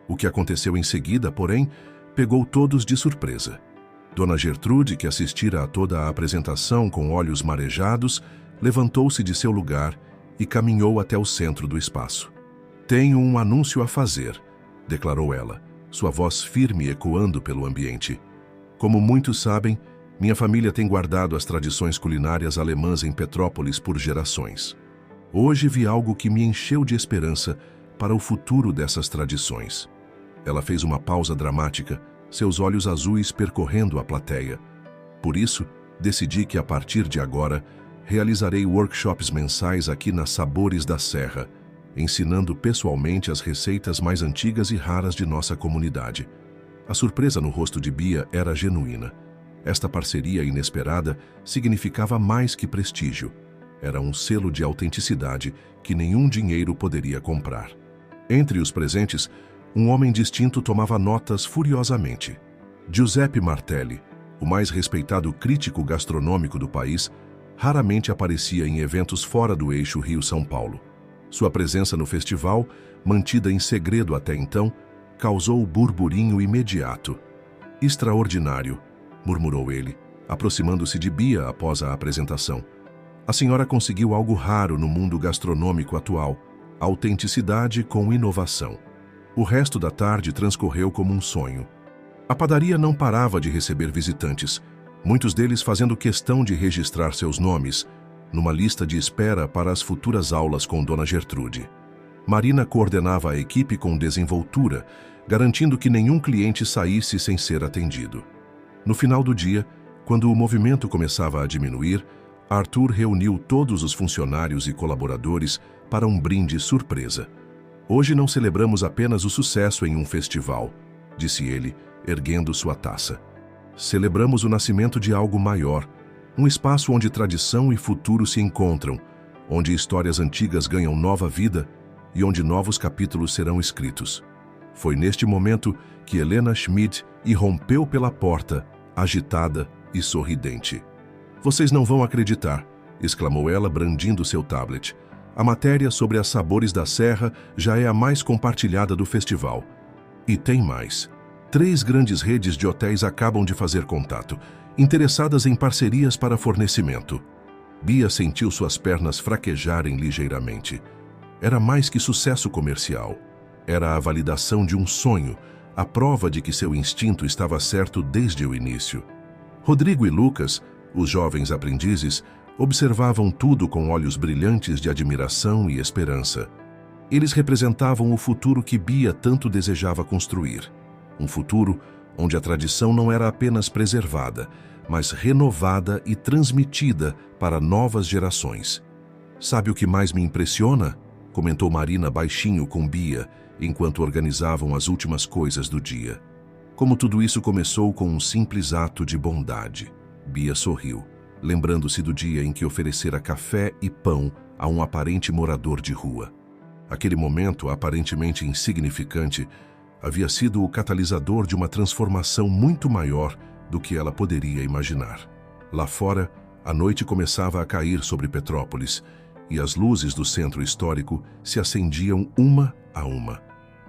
O que aconteceu em seguida, porém, pegou todos de surpresa. Dona Gertrude, que assistira a toda a apresentação com olhos marejados, levantou-se de seu lugar e caminhou até o centro do espaço. "Tenho um anúncio a fazer", declarou ela, sua voz firme ecoando pelo ambiente. "Como muitos sabem, minha família tem guardado as tradições culinárias alemãs em Petrópolis por gerações. Hoje vi algo que me encheu de esperança, para o futuro dessas tradições. Ela fez uma pausa dramática, seus olhos azuis percorrendo a plateia. Por isso, decidi que a partir de agora, realizarei workshops mensais aqui nas Sabores da Serra, ensinando pessoalmente as receitas mais antigas e raras de nossa comunidade. A surpresa no rosto de Bia era genuína. Esta parceria inesperada significava mais que prestígio. Era um selo de autenticidade que nenhum dinheiro poderia comprar. Entre os presentes, um homem distinto tomava notas furiosamente. Giuseppe Martelli, o mais respeitado crítico gastronômico do país, raramente aparecia em eventos fora do eixo Rio-São Paulo. Sua presença no festival, mantida em segredo até então, causou burburinho imediato. "Extraordinário", murmurou ele, aproximando-se de Bia após a apresentação. "A senhora conseguiu algo raro no mundo gastronômico atual: autenticidade com inovação." O resto da tarde transcorreu como um sonho. A padaria não parava de receber visitantes, muitos deles fazendo questão de registrar seus nomes numa lista de espera para as futuras aulas com Dona Gertrude. Marina coordenava a equipe com desenvoltura, garantindo que nenhum cliente saísse sem ser atendido. No final do dia, quando o movimento começava a diminuir, Arthur reuniu todos os funcionários e colaboradores para um brinde surpresa. "Hoje não celebramos apenas o sucesso em um festival", disse ele, erguendo sua taça. "Celebramos o nascimento de algo maior, um espaço onde tradição e futuro se encontram, onde histórias antigas ganham nova vida e onde novos capítulos serão escritos." Foi neste momento que Helena Schmidt irrompeu pela porta, agitada e sorridente. "Vocês não vão acreditar", exclamou ela, brandindo seu tablet. "A matéria sobre as Sabores da Serra já é a mais compartilhada do festival. E tem mais. 3 grandes redes de hotéis acabam de fazer contato, interessadas em parcerias para fornecimento." Bia sentiu suas pernas fraquejarem ligeiramente. Era mais que sucesso comercial. Era a validação de um sonho, a prova de que seu instinto estava certo desde o início. Rodrigo e Lucas, os jovens aprendizes, observavam tudo com olhos brilhantes de admiração e esperança. Eles representavam o futuro que Bia tanto desejava construir. Um futuro onde a tradição não era apenas preservada, mas renovada e transmitida para novas gerações. "Sabe o que mais me impressiona?", comentou Marina baixinho com Bia, enquanto organizavam as últimas coisas do dia. "Como tudo isso começou com um simples ato de bondade." Bia sorriu, lembrando-se do dia em que oferecera café e pão a um aparente morador de rua. Aquele momento, aparentemente insignificante, havia sido o catalisador de uma transformação muito maior do que ela poderia imaginar. Lá fora, a noite começava a cair sobre Petrópolis e as luzes do centro histórico se acendiam uma a uma.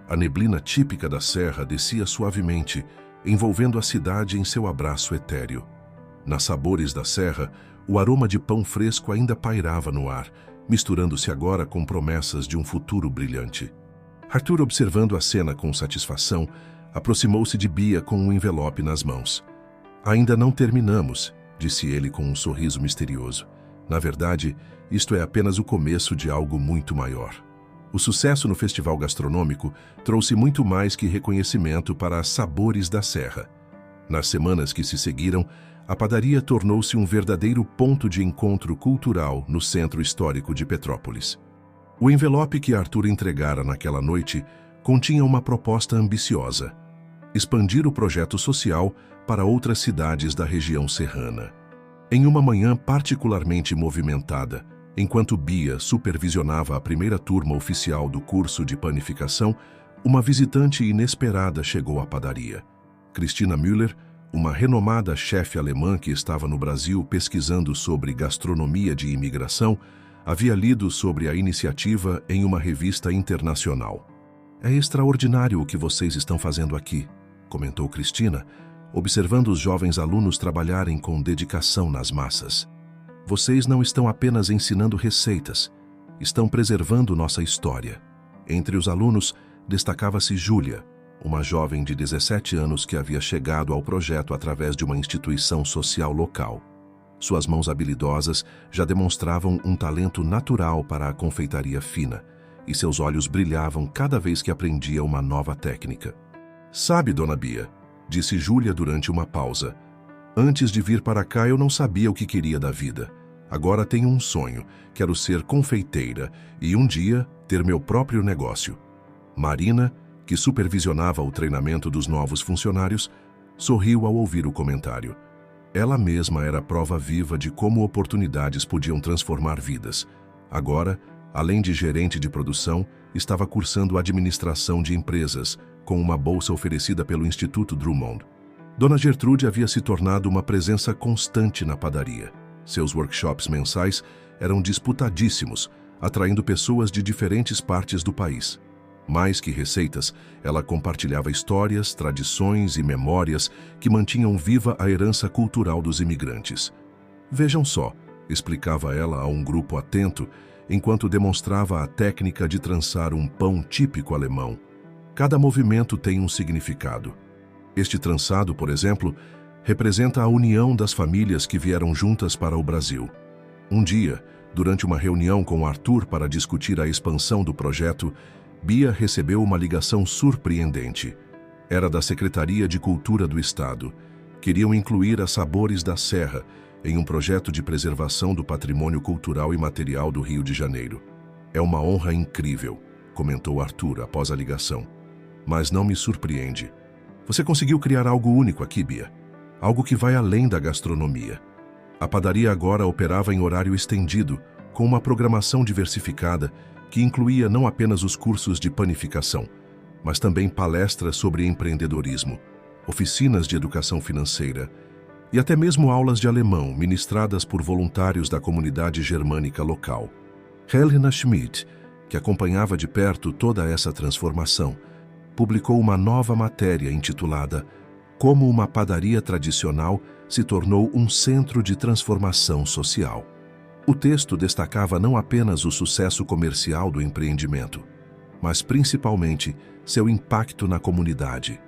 A neblina típica da serra descia suavemente, envolvendo a cidade em seu abraço etéreo. Nas Sabores da Serra, o aroma de pão fresco ainda pairava no ar, misturando-se agora com promessas de um futuro brilhante. Arthur, observando a cena com satisfação, aproximou-se de Bia com um envelope nas mãos. "Ainda não terminamos", disse ele com um sorriso misterioso. "Na verdade, isto é apenas o começo de algo muito maior." O sucesso no festival gastronômico trouxe muito mais que reconhecimento para as Sabores da Serra. Nas semanas que se seguiram, a padaria tornou-se um verdadeiro ponto de encontro cultural no centro histórico de Petrópolis. O envelope que Arthur entregara naquela noite continha uma proposta ambiciosa: expandir o projeto social para outras cidades da região serrana. Em uma manhã particularmente movimentada, enquanto Bia supervisionava a primeira turma oficial do curso de panificação, uma visitante inesperada chegou à padaria. Christina Müller, uma renomada chefe alemã que estava no Brasil pesquisando sobre gastronomia de imigração, havia lido sobre a iniciativa em uma revista internacional. "É extraordinário o que vocês estão fazendo aqui", comentou Christina, observando os jovens alunos trabalharem com dedicação nas massas. "Vocês não estão apenas ensinando receitas, estão preservando nossa história." Entre os alunos, destacava-se Júlia, uma jovem de 17 anos que havia chegado ao projeto através de uma instituição social local. Suas mãos habilidosas já demonstravam um talento natural para a confeitaria fina, e seus olhos brilhavam cada vez que aprendia uma nova técnica. "Sabe, Dona Bia", disse Júlia durante uma pausa, "antes de vir para cá eu não sabia o que queria da vida. Agora tenho um sonho, quero ser confeiteira e um dia ter meu próprio negócio." Marina, que supervisionava o treinamento dos novos funcionários, sorriu ao ouvir o comentário. Ela mesma era prova viva de como oportunidades podiam transformar vidas. Agora, além de gerente de produção, estava cursando administração de empresas, com uma bolsa oferecida pelo Instituto Drummond. Dona Gertrude havia se tornado uma presença constante na padaria. Seus workshops mensais eram disputadíssimos, atraindo pessoas de diferentes partes do país. Mais que receitas, ela compartilhava histórias, tradições e memórias que mantinham viva a herança cultural dos imigrantes. "Vejam só", explicava ela a um grupo atento, enquanto demonstrava a técnica de trançar um pão típico alemão. "Cada movimento tem um significado. Este trançado, por exemplo, representa a união das famílias que vieram juntas para o Brasil." Um dia, durante uma reunião com Arthur para discutir a expansão do projeto, Bia recebeu uma ligação surpreendente. Era da Secretaria de Cultura do Estado. Queriam incluir a Sabores da Serra em um projeto de preservação do patrimônio cultural e material do Rio de Janeiro. "É uma honra incrível", comentou Arthur após a ligação. "Mas não me surpreende. Você conseguiu criar algo único aqui, Bia. Algo que vai além da gastronomia." A padaria agora operava em horário estendido, com uma programação diversificada que incluía não apenas os cursos de panificação, mas também palestras sobre empreendedorismo, oficinas de educação financeira e até mesmo aulas de alemão ministradas por voluntários da comunidade germânica local. Helena Schmidt, que acompanhava de perto toda essa transformação, publicou uma nova matéria intitulada "Como uma padaria tradicional se tornou um centro de transformação social." O texto destacava não apenas o sucesso comercial do empreendimento, mas principalmente seu impacto na comunidade.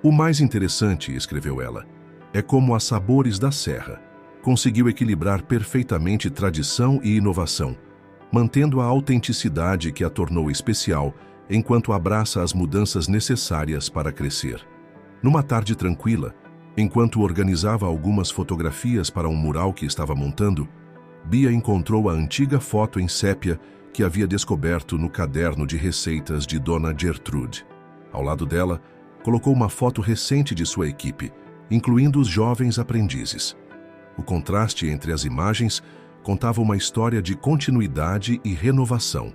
"O mais interessante", escreveu ela, "é como a Sabores da Serra conseguiu equilibrar perfeitamente tradição e inovação, mantendo a autenticidade que a tornou especial enquanto abraça as mudanças necessárias para crescer." Numa tarde tranquila, enquanto organizava algumas fotografias para um mural que estava montando, Bia encontrou a antiga foto em sépia que havia descoberto no caderno de receitas de Dona Gertrude. Ao lado dela, colocou uma foto recente de sua equipe, incluindo os jovens aprendizes. O contraste entre as imagens contava uma história de continuidade e renovação.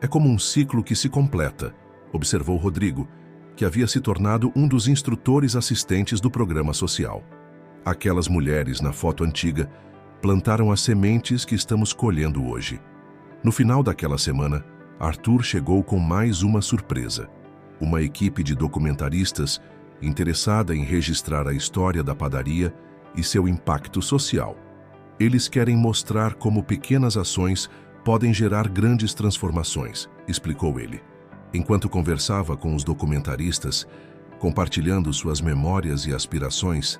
"É como um ciclo que se completa", observou Rodrigo, que havia se tornado um dos instrutores assistentes do programa social. "Aquelas mulheres na foto antiga plantaram as sementes que estamos colhendo hoje." No final daquela semana, Arthur chegou com mais uma surpresa. Uma equipe de documentaristas interessada em registrar a história da padaria e seu impacto social. "Eles querem mostrar como pequenas ações podem gerar grandes transformações", explicou ele. Enquanto conversava com os documentaristas, compartilhando suas memórias e aspirações,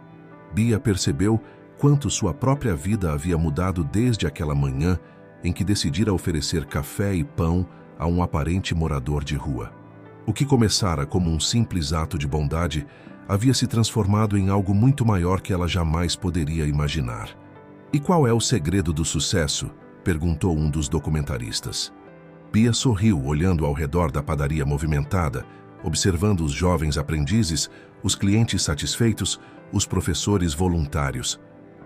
Bia percebeu quanto sua própria vida havia mudado desde aquela manhã em que decidira oferecer café e pão a um aparente morador de rua. O que começara como um simples ato de bondade havia se transformado em algo muito maior que ela jamais poderia imaginar. "E qual é o segredo do sucesso?", perguntou um dos documentaristas. Bia sorriu, olhando ao redor da padaria movimentada, observando os jovens aprendizes, os clientes satisfeitos, os professores voluntários.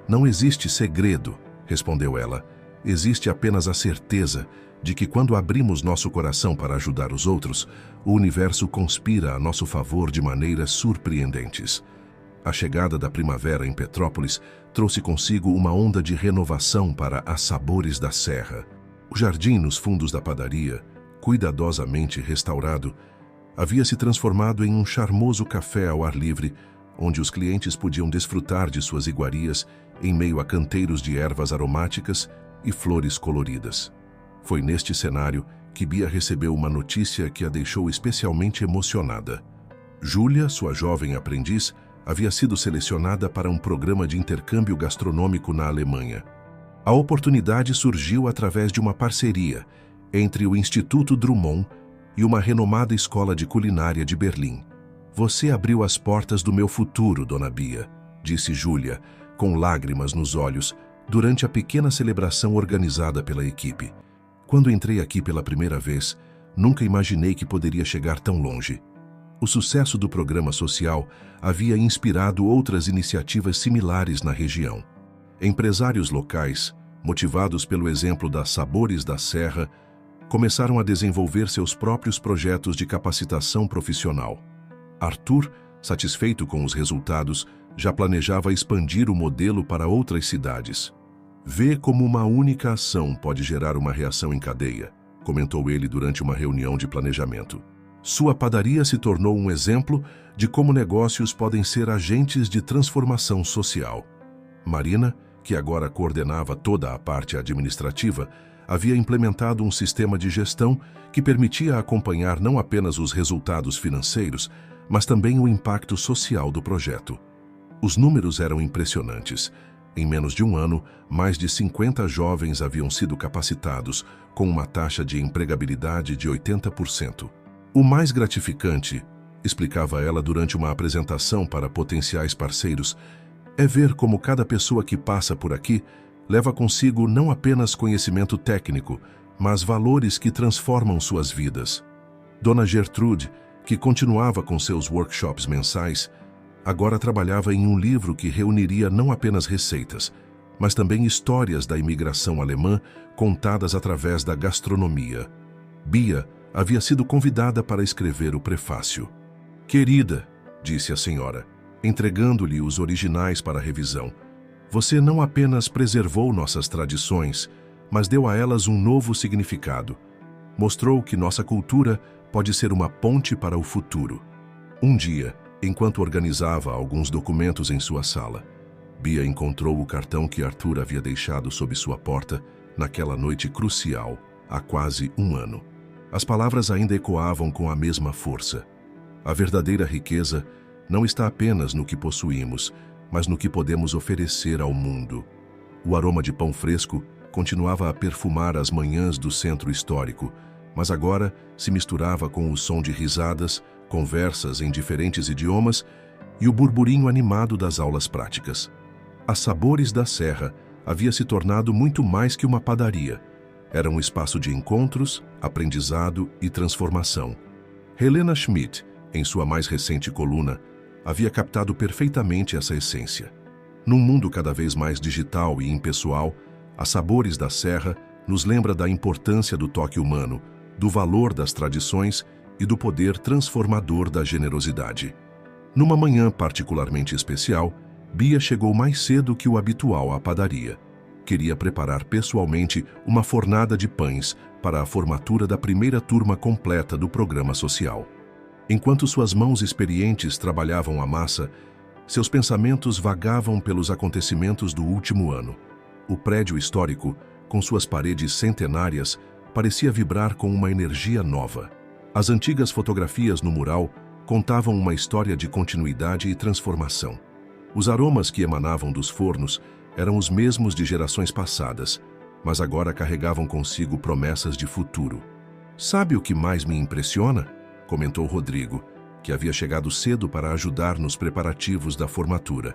"Não existe segredo", respondeu ela. "Existe apenas a certeza de que quando abrimos nosso coração para ajudar os outros, o universo conspira a nosso favor de maneiras surpreendentes." A chegada da primavera em Petrópolis trouxe consigo uma onda de renovação para a Sabores da Serra. O jardim nos fundos da padaria, cuidadosamente restaurado, havia se transformado em um charmoso café ao ar livre, onde os clientes podiam desfrutar de suas iguarias em meio a canteiros de ervas aromáticas e flores coloridas. Foi neste cenário que Bia recebeu uma notícia que a deixou especialmente emocionada. Júlia, sua jovem aprendiz, havia sido selecionada para um programa de intercâmbio gastronômico na Alemanha. A oportunidade surgiu através de uma parceria entre o Instituto Drummond e uma renomada escola de culinária de Berlim. Você abriu as portas do meu futuro, Dona Bia, disse Júlia, com lágrimas nos olhos, durante a pequena celebração organizada pela equipe. Quando entrei aqui pela primeira vez, nunca imaginei que poderia chegar tão longe. O sucesso do programa social havia inspirado outras iniciativas similares na região. Empresários locais, motivados pelo exemplo das Sabores da Serra, começaram a desenvolver seus próprios projetos de capacitação profissional. Arthur, satisfeito com os resultados, já planejava expandir o modelo para outras cidades. Vê como uma única ação pode gerar uma reação em cadeia, comentou ele durante uma reunião de planejamento. Sua padaria se tornou um exemplo de como negócios podem ser agentes de transformação social. Marina, que agora coordenava toda a parte administrativa, havia implementado um sistema de gestão que permitia acompanhar não apenas os resultados financeiros, mas também o impacto social do projeto. Os números eram impressionantes. Em menos de um ano, mais de 50 jovens haviam sido capacitados, com uma taxa de empregabilidade de 80%. O mais gratificante, explicava ela durante uma apresentação para potenciais parceiros, é ver como cada pessoa que passa por aqui leva consigo não apenas conhecimento técnico, mas valores que transformam suas vidas. Dona Gertrude, que continuava com seus workshops mensais, agora trabalhava em um livro que reuniria não apenas receitas, mas também histórias da imigração alemã contadas através da gastronomia. Bia havia sido convidada para escrever o prefácio. Querida, disse a senhora, entregando-lhe os originais para revisão, você não apenas preservou nossas tradições, mas deu a elas um novo significado. Mostrou que nossa cultura pode ser uma ponte para o futuro. Um dia, enquanto organizava alguns documentos em sua sala, Bia encontrou o cartão que Arthur havia deixado sob sua porta naquela noite crucial, há quase um ano. As palavras ainda ecoavam com a mesma força. A verdadeira riqueza não está apenas no que possuímos, mas no que podemos oferecer ao mundo. O aroma de pão fresco continuava a perfumar as manhãs do centro histórico, mas agora se misturava com o som de risadas, conversas em diferentes idiomas e o burburinho animado das aulas práticas. As Sabores da Serra havia se tornado muito mais que uma padaria. Era um espaço de encontros, aprendizado e transformação. Helena Schmidt, em sua mais recente coluna, havia captado perfeitamente essa essência. Num mundo cada vez mais digital e impessoal, As Sabores da Serra nos lembra da importância do toque humano, do valor das tradições e do poder transformador da generosidade. Numa manhã particularmente especial, Bia chegou mais cedo que o habitual à padaria. Queria preparar pessoalmente uma fornada de pães para a formatura da primeira turma completa do programa social. Enquanto suas mãos experientes trabalhavam a massa, seus pensamentos vagavam pelos acontecimentos do último ano. O prédio histórico, com suas paredes centenárias, parecia vibrar com uma energia nova. As antigas fotografias no mural contavam uma história de continuidade e transformação. Os aromas que emanavam dos fornos eram os mesmos de gerações passadas, mas agora carregavam consigo promessas de futuro. Sabe o que mais me impressiona? Comentou Rodrigo, que havia chegado cedo para ajudar nos preparativos da formatura.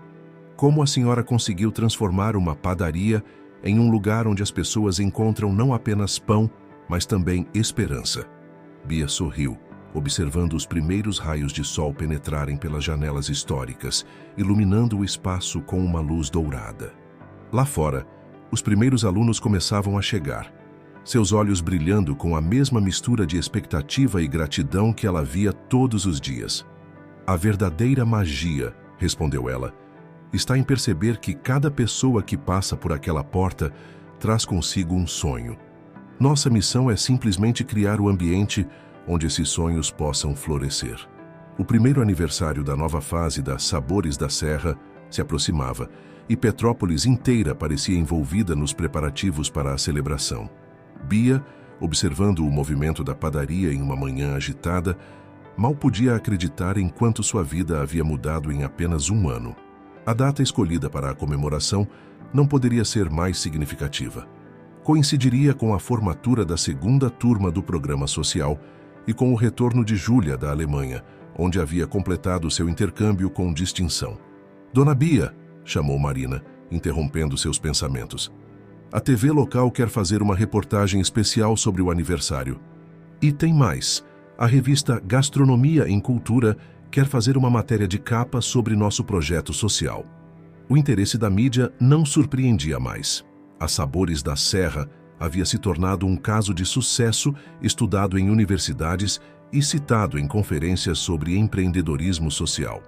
Como a senhora conseguiu transformar uma padaria em um lugar onde as pessoas encontram não apenas pão, mas também esperança. Bia sorriu, observando os primeiros raios de sol penetrarem pelas janelas históricas, iluminando o espaço com uma luz dourada. Lá fora, os primeiros alunos começavam a chegar, seus olhos brilhando com a mesma mistura de expectativa e gratidão que ela via todos os dias. A verdadeira magia, respondeu ela, está em perceber que cada pessoa que passa por aquela porta traz consigo um sonho. Nossa missão é simplesmente criar o ambiente onde esses sonhos possam florescer. O primeiro aniversário da nova fase das Sabores da Serra se aproximava e Petrópolis inteira parecia envolvida nos preparativos para a celebração. Bia, observando o movimento da padaria em uma manhã agitada, mal podia acreditar em quanto sua vida havia mudado em apenas um ano. A data escolhida para a comemoração não poderia ser mais significativa. coincidiria com a formatura da segunda turma do programa social e com o retorno de Júlia da Alemanha, onde havia completado seu intercâmbio com distinção. Dona Bia, chamou Marina, interrompendo seus pensamentos. A TV local quer fazer uma reportagem especial sobre o aniversário. E tem mais. A revista Gastronomia em Cultura quer fazer uma matéria de capa sobre nosso projeto social. O interesse da mídia não surpreendia mais. A Sabores da Serra havia se tornado um caso de sucesso estudado em universidades e citado em conferências sobre empreendedorismo social.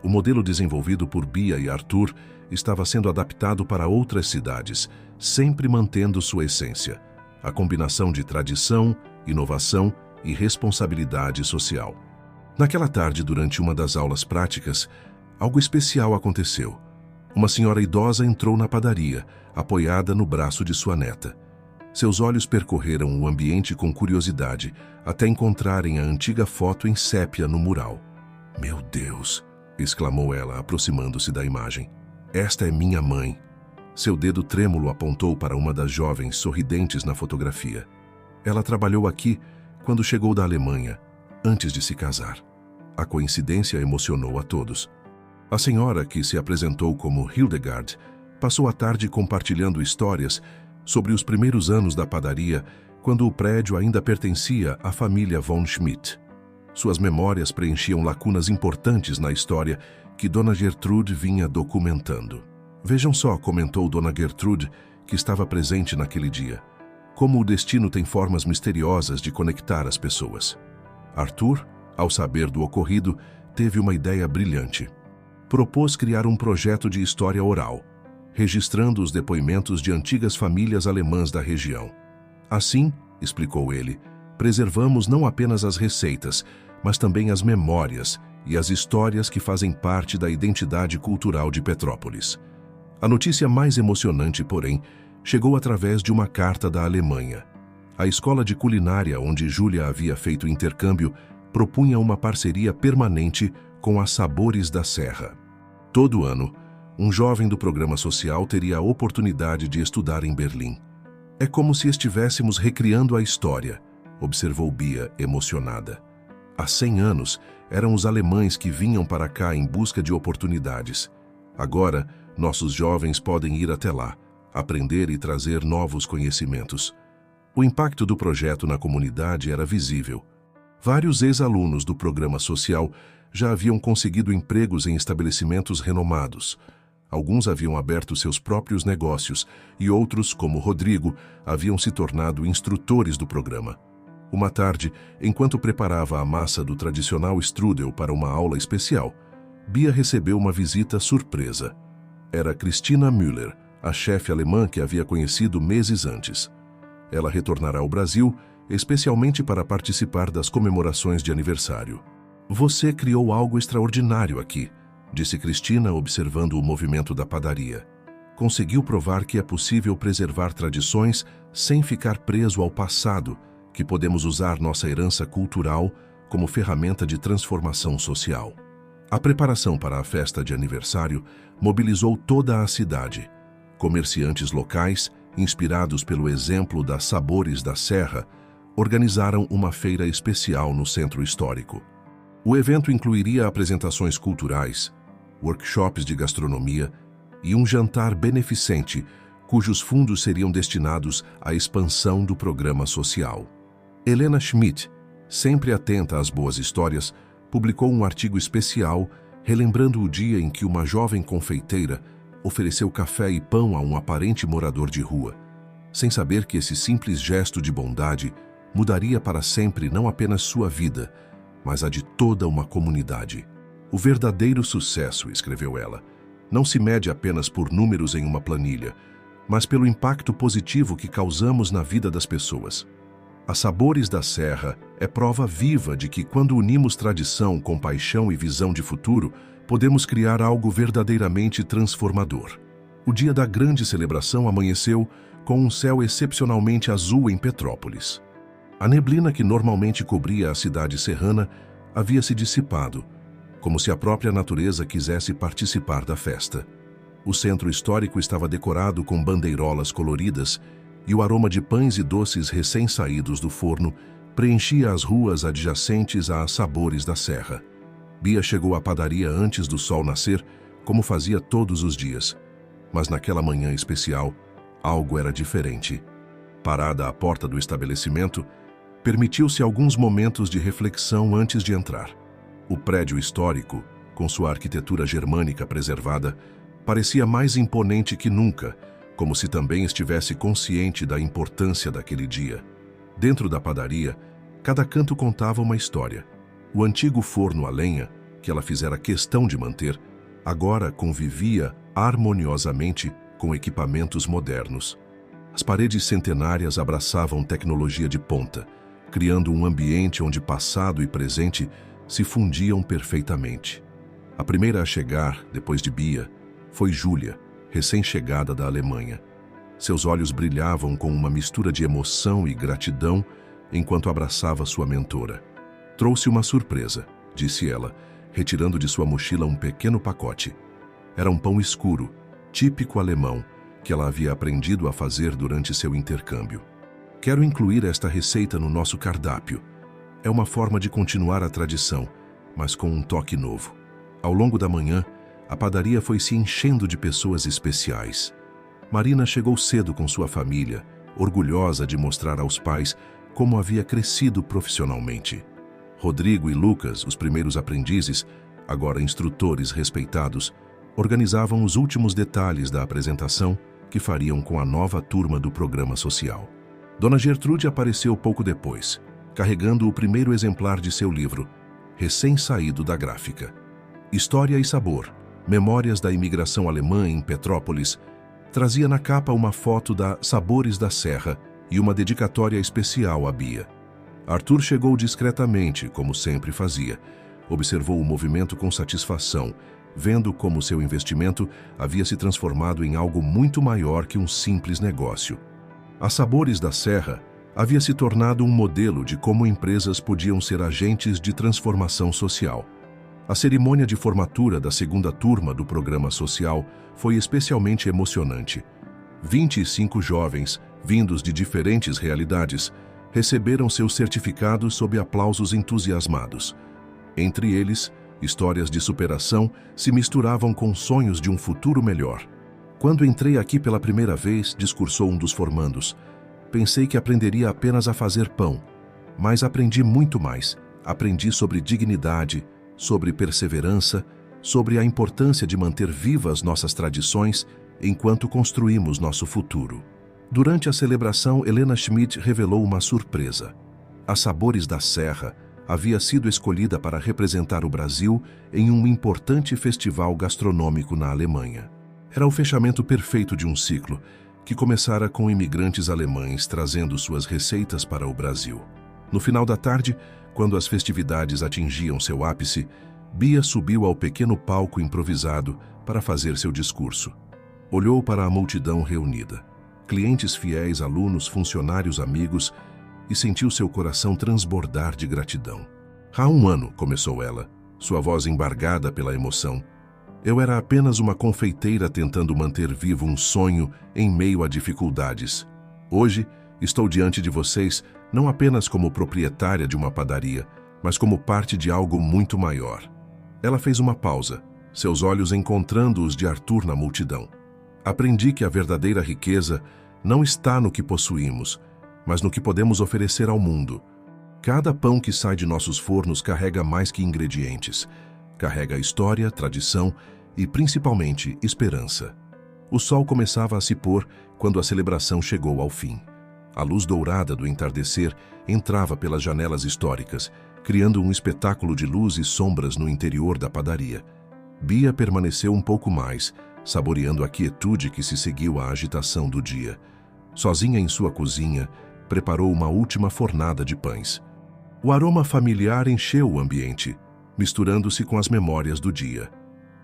O modelo desenvolvido por Bia e Arthur estava sendo adaptado para outras cidades, sempre mantendo sua essência, a combinação de tradição, inovação e responsabilidade social. Naquela tarde, durante uma das aulas práticas, algo especial aconteceu. Uma senhora idosa entrou na padaria, apoiada no braço de sua neta. Seus olhos percorreram o ambiente com curiosidade, até encontrarem a antiga foto em sépia no mural. "Meu Deus!" exclamou ela, aproximando-se da imagem. "Esta é minha mãe." Seu dedo trêmulo apontou para uma das jovens sorridentes na fotografia. Ela trabalhou aqui quando chegou da Alemanha, antes de se casar. A coincidência emocionou a todos. A senhora, que se apresentou como Hildegard, passou a tarde compartilhando histórias sobre os primeiros anos da padaria, quando o prédio ainda pertencia à família von Schmidt. Suas memórias preenchiam lacunas importantes na história que Dona Gertrude vinha documentando. "Vejam só", comentou Dona Gertrude, que estava presente naquele dia, "como o destino tem formas misteriosas de conectar as pessoas." Arthur, ao saber do ocorrido, teve uma ideia brilhante. Propôs criar um projeto de história oral, registrando os depoimentos de antigas famílias alemãs da região. Assim, explicou ele, preservamos não apenas as receitas, mas também as memórias e as histórias que fazem parte da identidade cultural de Petrópolis. A notícia mais emocionante, porém, chegou através de uma carta da Alemanha. A escola de culinária onde Júlia havia feito intercâmbio propunha uma parceria permanente com a Sabores da Serra. Todo ano, um jovem do programa social teria a oportunidade de estudar em Berlim. "É como se estivéssemos recriando a história", observou Bia, emocionada. Há 100 anos, eram os alemães que vinham para cá em busca de oportunidades. Agora, nossos jovens podem ir até lá, aprender e trazer novos conhecimentos. O impacto do projeto na comunidade era visível. Vários ex-alunos do programa social já haviam conseguido empregos em estabelecimentos renomados. Alguns haviam aberto seus próprios negócios e outros, como Rodrigo, haviam se tornado instrutores do programa. Uma tarde, enquanto preparava a massa do tradicional strudel para uma aula especial, Bia recebeu uma visita surpresa. Era Christina Müller, a chefe alemã que havia conhecido meses antes. Ela retornará ao Brasil, especialmente para participar das comemorações de aniversário. "Você criou algo extraordinário aqui", disse Cristina, observando o movimento da padaria. "Conseguiu provar que é possível preservar tradições sem ficar preso ao passado, que podemos usar nossa herança cultural como ferramenta de transformação social." A preparação para a festa de aniversário mobilizou toda a cidade. Comerciantes locais, inspirados pelo exemplo das Sabores da Serra, organizaram uma feira especial no centro histórico. O evento incluiria apresentações culturais, workshops de gastronomia e um jantar beneficente, cujos fundos seriam destinados à expansão do programa social. Helena Schmidt, sempre atenta às boas histórias, publicou um artigo especial relembrando o dia em que uma jovem confeiteira ofereceu café e pão a um aparente morador de rua, sem saber que esse simples gesto de bondade mudaria para sempre não apenas sua vida, mas a de toda uma comunidade. "O verdadeiro sucesso", escreveu ela, "não se mede apenas por números em uma planilha, mas pelo impacto positivo que causamos na vida das pessoas. A Sabores da Serra é prova viva de que quando unimos tradição com paixão e visão de futuro, podemos criar algo verdadeiramente transformador." O dia da grande celebração amanheceu com um céu excepcionalmente azul em Petrópolis. A neblina que normalmente cobria a cidade serrana havia se dissipado, como se a própria natureza quisesse participar da festa. O centro histórico estava decorado com bandeirolas coloridas e o aroma de pães e doces recém-saídos do forno preenchia as ruas adjacentes a Sabores da Serra. Bia chegou à padaria antes do sol nascer, como fazia todos os dias. Mas naquela manhã especial, algo era diferente. Parada à porta do estabelecimento, permitiu-se alguns momentos de reflexão antes de entrar. O prédio histórico, com sua arquitetura germânica preservada, parecia mais imponente que nunca, como se também estivesse consciente da importância daquele dia. Dentro da padaria, cada canto contava uma história. O antigo forno a lenha, que ela fizera questão de manter, agora convivia harmoniosamente com equipamentos modernos. As paredes centenárias abraçavam tecnologia de ponta, criando um ambiente onde passado e presente se fundiam perfeitamente. A primeira a chegar, depois de Bia, foi Júlia, recém-chegada da Alemanha. Seus olhos brilhavam com uma mistura de emoção e gratidão enquanto abraçava sua mentora. "Trouxe uma surpresa", disse ela, retirando de sua mochila um pequeno pacote. Era um pão escuro, típico alemão, que ela havia aprendido a fazer durante seu intercâmbio. "Quero incluir esta receita no nosso cardápio. É uma forma de continuar a tradição, mas com um toque novo." Ao longo da manhã, a padaria foi se enchendo de pessoas especiais. Marina chegou cedo com sua família, orgulhosa de mostrar aos pais como havia crescido profissionalmente. Rodrigo e Lucas, os primeiros aprendizes, agora instrutores respeitados, organizavam os últimos detalhes da apresentação que fariam com a nova turma do programa social. Dona Gertrude apareceu pouco depois, carregando o primeiro exemplar de seu livro, recém-saído da gráfica. História e Sabor, Memórias da Imigração Alemã em Petrópolis, trazia na capa uma foto da Sabores da Serra e uma dedicatória especial a Bia. Arthur chegou discretamente, como sempre fazia. Observou o movimento com satisfação, vendo como seu investimento havia se transformado em algo muito maior que um simples negócio. A Sabores da Serra havia se tornado um modelo de como empresas podiam ser agentes de transformação social. A cerimônia de formatura da segunda turma do programa social foi especialmente emocionante. 25 jovens, vindos de diferentes realidades, receberam seus certificados sob aplausos entusiasmados. Entre eles, histórias de superação se misturavam com sonhos de um futuro melhor. "Quando entrei aqui pela primeira vez", discursou um dos formandos, "pensei que aprenderia apenas a fazer pão, mas aprendi muito mais. Aprendi sobre dignidade, sobre perseverança, sobre a importância de manter vivas nossas tradições enquanto construímos nosso futuro." Durante a celebração, Helena Schmidt revelou uma surpresa. A Sabores da Serra havia sido escolhida para representar o Brasil em um importante festival gastronômico na Alemanha. Era o fechamento perfeito de um ciclo, que começara com imigrantes alemães trazendo suas receitas para o Brasil. No final da tarde, quando as festividades atingiam seu ápice, Bia subiu ao pequeno palco improvisado para fazer seu discurso. Olhou para a multidão reunida, clientes fiéis, alunos, funcionários, amigos, e sentiu seu coração transbordar de gratidão. "Há um ano", começou ela, sua voz embargada pela emoção, "eu era apenas uma confeiteira tentando manter vivo um sonho em meio a dificuldades. Hoje, estou diante de vocês não apenas como proprietária de uma padaria, mas como parte de algo muito maior." Ela fez uma pausa, seus olhos encontrando os de Arthur na multidão. "Aprendi que a verdadeira riqueza não está no que possuímos, mas no que podemos oferecer ao mundo. Cada pão que sai de nossos fornos carrega mais que ingredientes. Carrega história, tradição e, principalmente, esperança." O sol começava a se pôr quando a celebração chegou ao fim. A luz dourada do entardecer entrava pelas janelas históricas, criando um espetáculo de luz e sombras no interior da padaria. Bia permaneceu um pouco mais, saboreando a quietude que se seguiu à agitação do dia. Sozinha em sua cozinha, preparou uma última fornada de pães. O aroma familiar encheu o ambiente, misturando-se com as memórias do dia.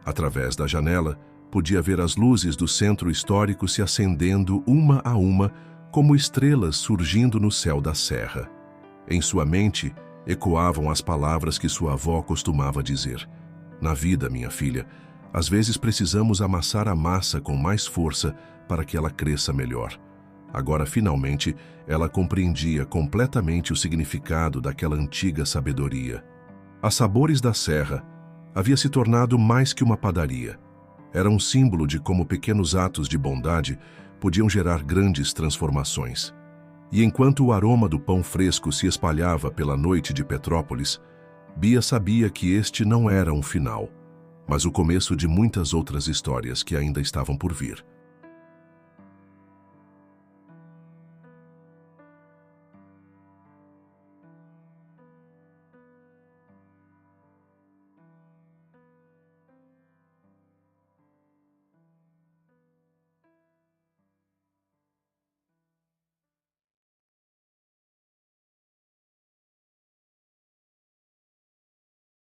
Através da janela, podia ver as luzes do centro histórico se acendendo uma a uma, como estrelas surgindo no céu da serra. Em sua mente, ecoavam as palavras que sua avó costumava dizer: "Na vida, minha filha, às vezes precisamos amassar a massa com mais força para que ela cresça melhor. Agora, finalmente, ela compreendia completamente o significado daquela antiga sabedoria. A Sabores da Serra havia se tornado mais que uma padaria. Era um símbolo de como pequenos atos de bondade podiam gerar grandes transformações. E enquanto o aroma do pão fresco se espalhava pela noite de Petrópolis, Bia sabia que este não era um final, mas o começo de muitas outras histórias que ainda estavam por vir.